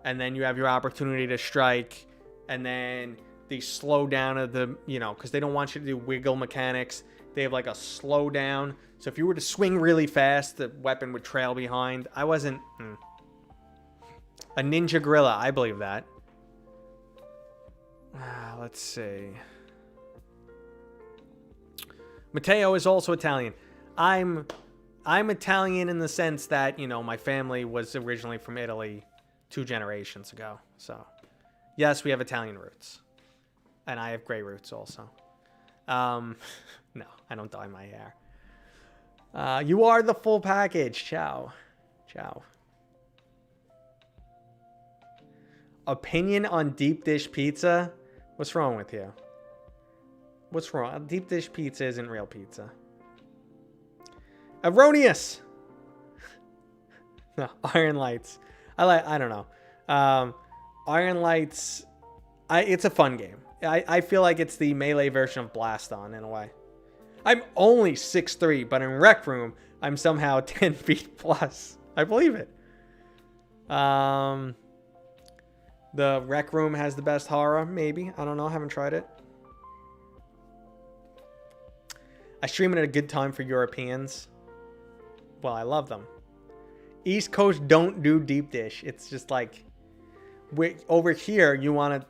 Speaker 1: and then you have your opportunity to strike, and then the slow down of the, because they don't want you to do wiggle mechanics. They have like a slow down. So if you were to swing really fast, the weapon would trail behind. I wasn't... A ninja gorilla, I believe that. Let's see. Matteo is also Italian. I'm Italian in the sense that, my family was originally from Italy 2 generations ago. So, yes, we have Italian roots. And I have gray roots also. No, I don't dye my hair. You are the full package. Ciao. Ciao. Opinion on deep dish pizza? What's wrong with you? What's wrong? Deep dish pizza isn't real pizza. Erroneous. No, Iron Lights. I don't know. Iron Lights. It's a fun game. I feel like it's the melee version of Blast On in a way. I'm only 6'3", but in Rec Room, I'm somehow 10 feet plus. I believe it. The Rec Room has the best horror, maybe. I don't know. I haven't tried it. I stream it at a good time for Europeans. Well, I love them. East Coast don't do deep dish. It's just like... over here, you want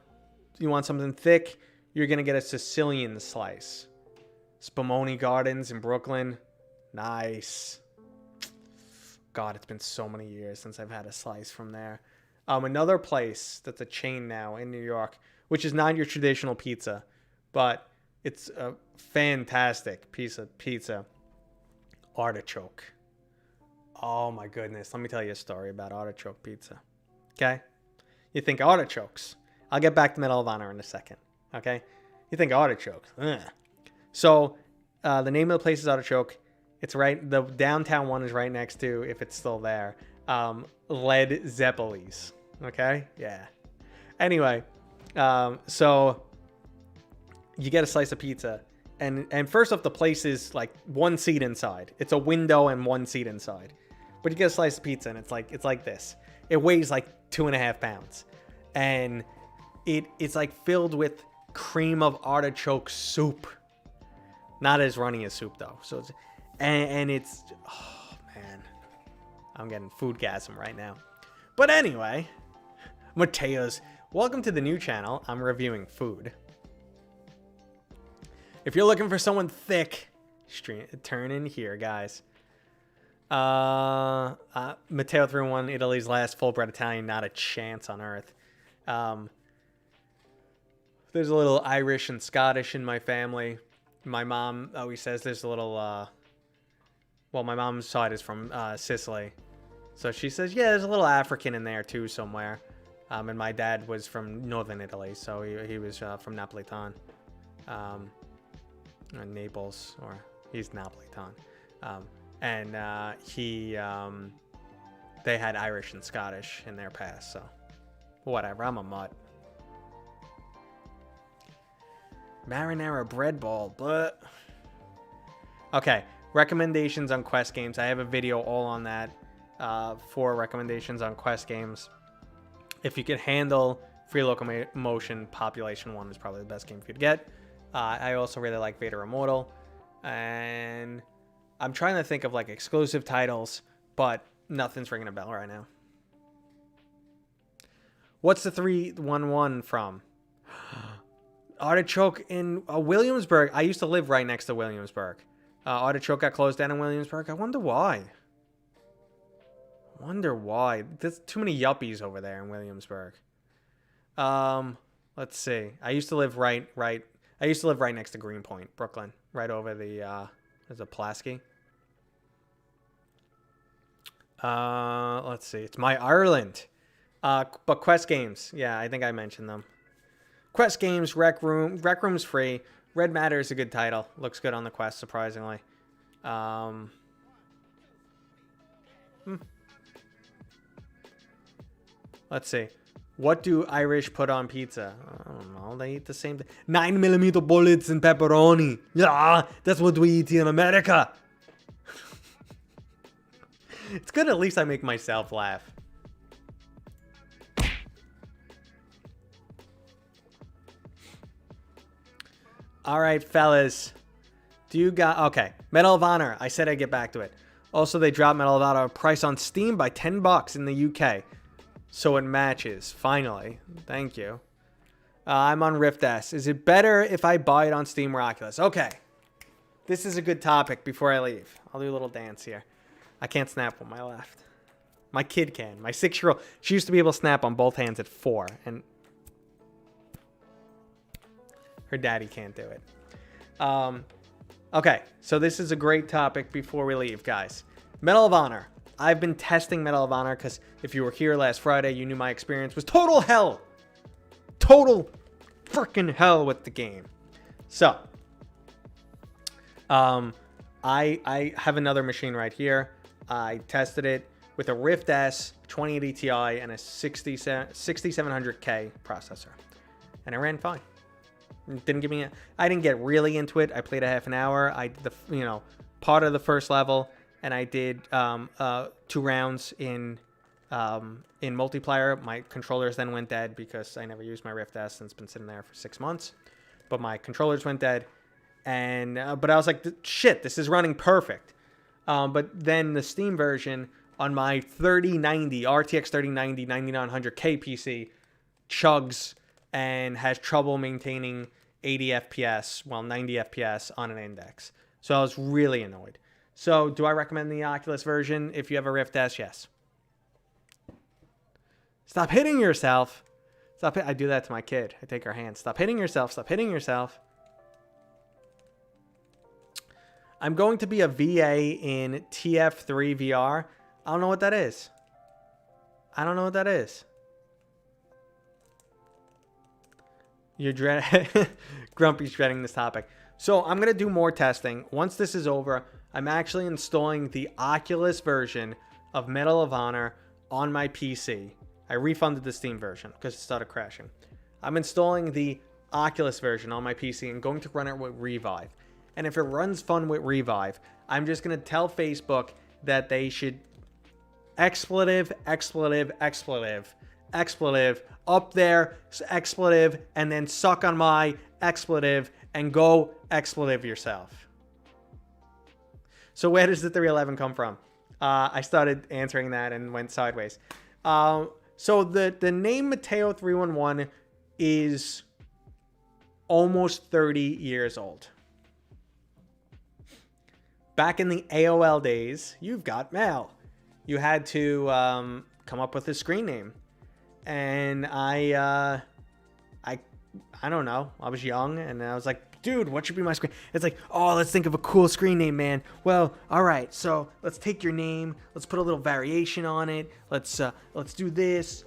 Speaker 1: something thick, you're going to get a Sicilian slice. Spumoni Gardens in Brooklyn. Nice. God, it's been so many years since I've had a slice from there. Another place that's a chain now in New York, which is not your traditional pizza, but it's a fantastic piece of pizza. Artichoke. Oh my goodness. Let me tell you a story about artichoke pizza. Okay? You think artichokes. I'll get back to Medal of Honor in a second. Okay? You think artichokes. Ugh. So, the name of the place is Artichoke. It's right, the downtown one is right next to, if it's still there, Led Zeppeli's. Okay? Yeah. Anyway, so you get a slice of pizza, and first off, the place is like one seat inside. It's a window and one seat inside. But you get a slice of pizza, and it's like this. It weighs like 2.5 pounds. And it's like filled with cream of artichoke soup. Not as runny as soup though. So it's, and it's, oh man, I'm getting foodgasm right now. But anyway, Mateos, welcome to the new channel. I'm reviewing food. If you're looking for someone thick, turn in here, guys. Matteo 3-1, Italy's last full-bred Italian, not a chance on earth. There's a little Irish and Scottish in my family. My mom always says there's a little, well, my mom's side is from Sicily. So she says, yeah, there's a little African in there too somewhere. And my dad was from northern Italy, so he was from Napolitan. Naples, or he's Napolitan. And they had Irish and Scottish in their past, so whatever. I'm a mutt. Marinara bread ball, but okay. Recommendations on Quest games. I have a video all on that. 4 recommendations on Quest games. If you can handle free locomotion, Population 1 is probably the best game for you to get. I also really like Vader Immortal, and I'm trying to think of like exclusive titles, but nothing's ringing a bell right now. What's the 311 from? Artichoke in Williamsburg. I used to live right next to Williamsburg. Artichoke got closed down in Williamsburg. I wonder why. There's too many yuppies over there in Williamsburg. Let's see. I used to live right next to Greenpoint, Brooklyn, right over the there's a Pulaski. Let's see. It's My Ireland. But Quest games. Yeah, I think I mentioned them. Quest games, Rec Room's free. Red Matter is a good title. Looks good on the Quest, surprisingly. Let's see. What do Irish put on pizza? I don't know. They eat the same thing. 9mm bullets and pepperoni. Yeah, that's what we eat in America. It's good at least I make myself laugh. All right, fellas. Do you got... Okay. Medal of Honor. I said I'd get back to it. Also, they dropped Medal of Honor price on Steam by $10 in the UK. So it matches. Finally. Thank you. I'm on Rift S. Is it better if I buy it on Steam or Oculus? Okay. This is a good topic before I leave. I'll do a little dance here. I can't snap on my left. My kid can. My 6-year-old. She used to be able to snap on both hands at 4. And her daddy can't do it. Okay. So this is a great topic before we leave, guys. Medal of Honor. I've been testing Medal of Honor because if you were here last Friday, you knew my experience was total hell. Total freaking hell with the game. So, I have another machine right here. I tested it with a Rift S 2080 Ti and a 6700K processor, and it ran fine. Didn't give me. I didn't get really into it. I played a half an hour. I did part of the first level. And I did 2 rounds in multiplayer. My controllers then went dead because I never used my Rift S and it's been sitting there for 6 months. But my controllers went dead. And but I was like, shit, this is running perfect. But then the Steam version on my 3090, RTX 3090 9900K PC chugs and has trouble maintaining 80 FPS, 90 FPS on an index. So I was really annoyed. So, do I recommend the Oculus version if you have a Rift S? Yes. Stop hitting yourself. I do that to my kid. I take her hand. Stop hitting yourself. Stop hitting yourself. I'm going to be a VA in TF3 VR. I don't know what that is. You're Grumpy's dreading this topic. So, I'm going to do more testing. Once this is over, I'm actually installing the Oculus version of Medal of Honor on my PC. I refunded the Steam version because it started crashing. I'm installing the Oculus version on my PC and going to run it with Revive. And if it runs fun with Revive, I'm just going to tell Facebook that they should expletive, up there, expletive, and then suck on my expletive and go expletive yourself. So where does the 311 come from? I started answering that and went sideways. So the name Mateo 311 is almost 30 years old. Back in the AOL days, you've got mail. You had to come up with a screen name. And I don't know. I was young and I was like, dude, what should be my screen? It's like, oh, let's think of a cool screen name, man. Well, all right, so let's take your name. Let's put a little variation on it. Let's do this.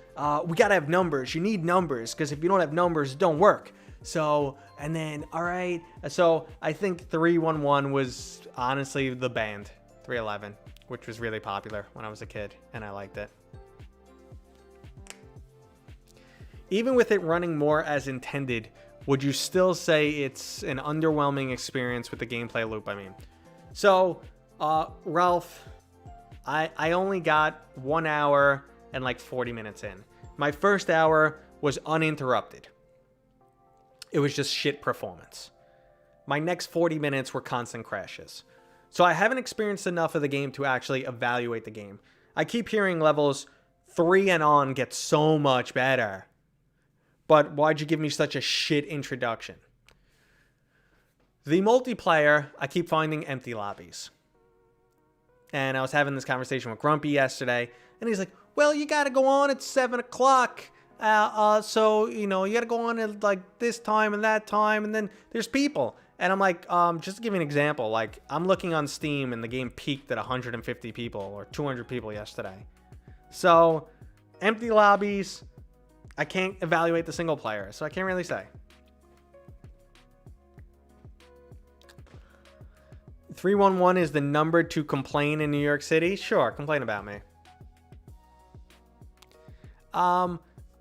Speaker 1: We got to have numbers. You need numbers because if you don't have numbers, it don't work. So, and then, all right. So I think 311 was honestly the band, 311, which was really popular when I was a kid, and I liked it. Even with it running more as intended, would you still say it's an underwhelming experience with the gameplay loop? I mean, so, Ralph, I only got 1 hour and like 40 minutes in. My first hour was uninterrupted. It was just shit performance. My next 40 minutes were constant crashes. So I haven't experienced enough of the game to actually evaluate the game. I keep hearing levels 3 and on get so much better. But why'd you give me such a shit introduction? The multiplayer, I keep finding empty lobbies. And I was having this conversation with Grumpy yesterday, and he's like, well, you gotta go on at 7 o'clock. So, you know, you gotta go on at like this time and that time, and then there's people. And I'm like, just to give you an example, like I'm looking on Steam and the game peaked at 150 people or 200 people yesterday. So, empty lobbies, I can't evaluate the single player, so I can't really say. 311 is the number to complain in New York City? Sure, complain about me.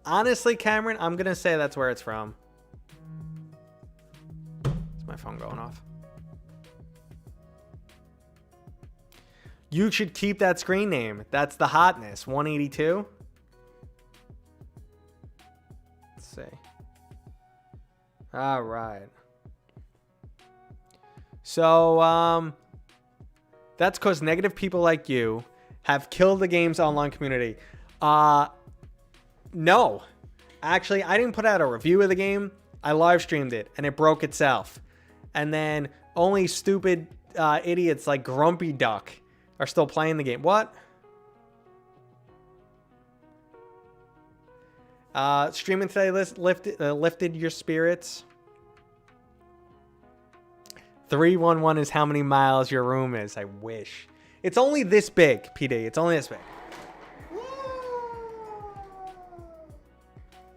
Speaker 1: Honestly, Cameron, I'm going to say that's where it's from. Is my phone going off? You should keep that screen name. That's the hotness. 182? Let's see. All right. So, that's because negative people like you have killed the game's online community. No. Actually, I didn't put out a review of the game. I live streamed it, and it broke itself. And then only stupid idiots like Grumpy Duck are still playing the game. What? Streaming today lifted your spirits. 311 is how many miles your room is. I wish. It's only this big, PD. It's only this big.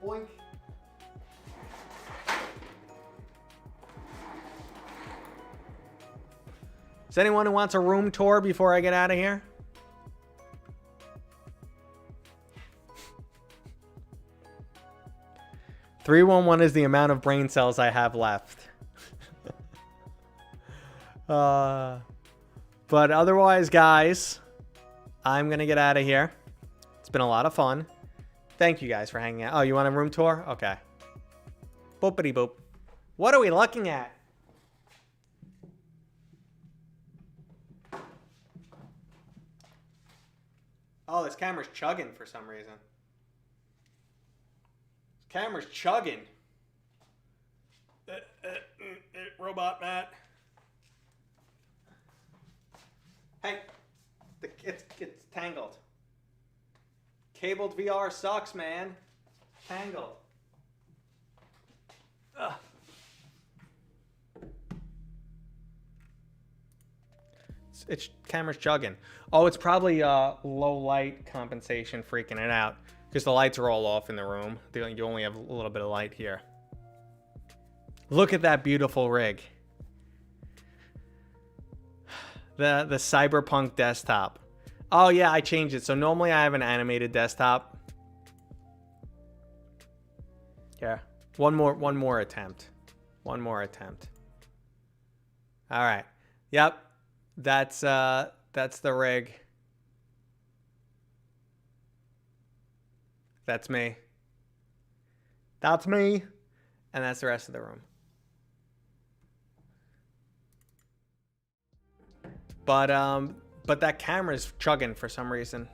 Speaker 1: Boink. Is anyone who wants a room tour before I get out of here? $311 is the amount of brain cells I have left. But otherwise, guys, I'm going to get out of here. It's been a lot of fun. Thank you guys for hanging out. Oh, you want a room tour? Okay. Boopity boop. What are we looking at? Oh, this camera's chugging for some reason. This camera's chugging. Robot Matt. Hey, it's tangled. Cabled VR sucks, man. Tangled. Ugh. It's camera's chugging. Oh, it's probably low light compensation freaking it out because the lights are all off in the room. You only have a little bit of light here. Look at that beautiful rig. The Cyberpunk desktop. Oh yeah, I changed it. So normally I have an animated desktop. Yeah. One more attempt. One more attempt. All right. Yep. That's the rig. That's me. That's me. And that's the rest of the room. But that camera's chugging for some reason.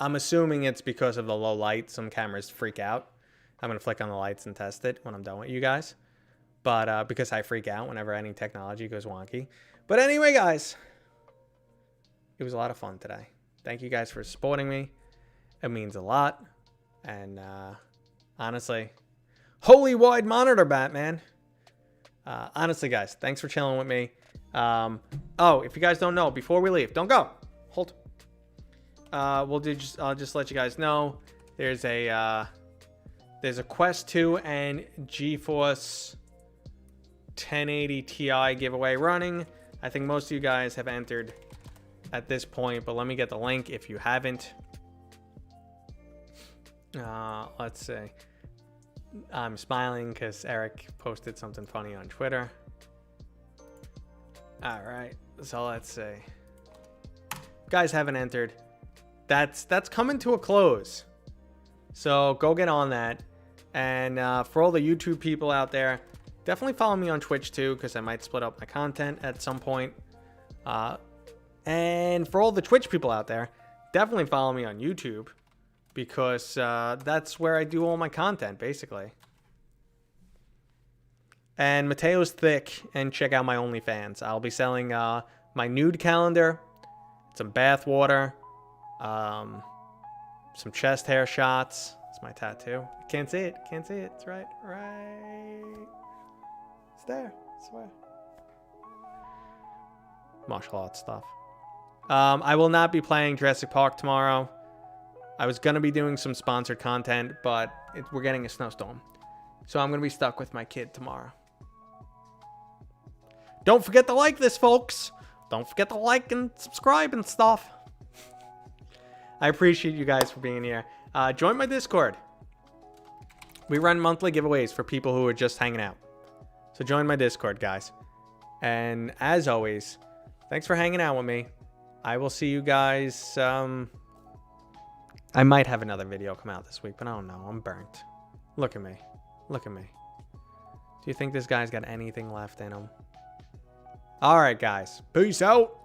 Speaker 1: I'm assuming it's because of the low light. Some cameras freak out. I'm going to flick on the lights and test it when I'm done with you guys. But because I freak out whenever any technology goes wonky. But anyway, guys, it was a lot of fun today. Thank you guys for supporting me. It means a lot. And honestly, holy wide monitor, Batman. Honestly, guys, thanks for chilling with me. Oh, if you guys don't know, before we leave, don't go. Hold. I'll just let you guys know. There's a There's a Quest 2 and GeForce 1080 Ti giveaway running. I think most of you guys have entered at this point, but let me get the link if you haven't. Let's see. I'm smiling because Eric posted something funny on Twitter. All right, so let's see. Guys haven't entered. That's coming to a close. So go get on that. And for all the YouTube people out there, definitely follow me on Twitch too, because I might split up my content at some point. And for all the Twitch people out there, definitely follow me on YouTube, because that's where I do all my content, basically. And Mateo's thick, and check out my OnlyFans. I'll be selling my nude calendar, some bath water, some chest hair shots. It's my tattoo. You can't see it. Can't see it. It's right. It's there. I swear. Martial arts stuff. I will not be playing Jurassic Park tomorrow. I was going to be doing some sponsored content, but we're getting a snowstorm. So I'm going to be stuck with my kid tomorrow. Don't forget to like this, folks. Don't forget to like and subscribe and stuff. I appreciate you guys for being here. Join my Discord. We run monthly giveaways for people who are just hanging out. So join my Discord, guys. And as always, thanks for hanging out with me. I will see you guys. I might have another video come out this week, but I don't know. I'm burnt. Look at me. Look at me. Do you think this guy's got anything left in him? All right, guys. Peace out.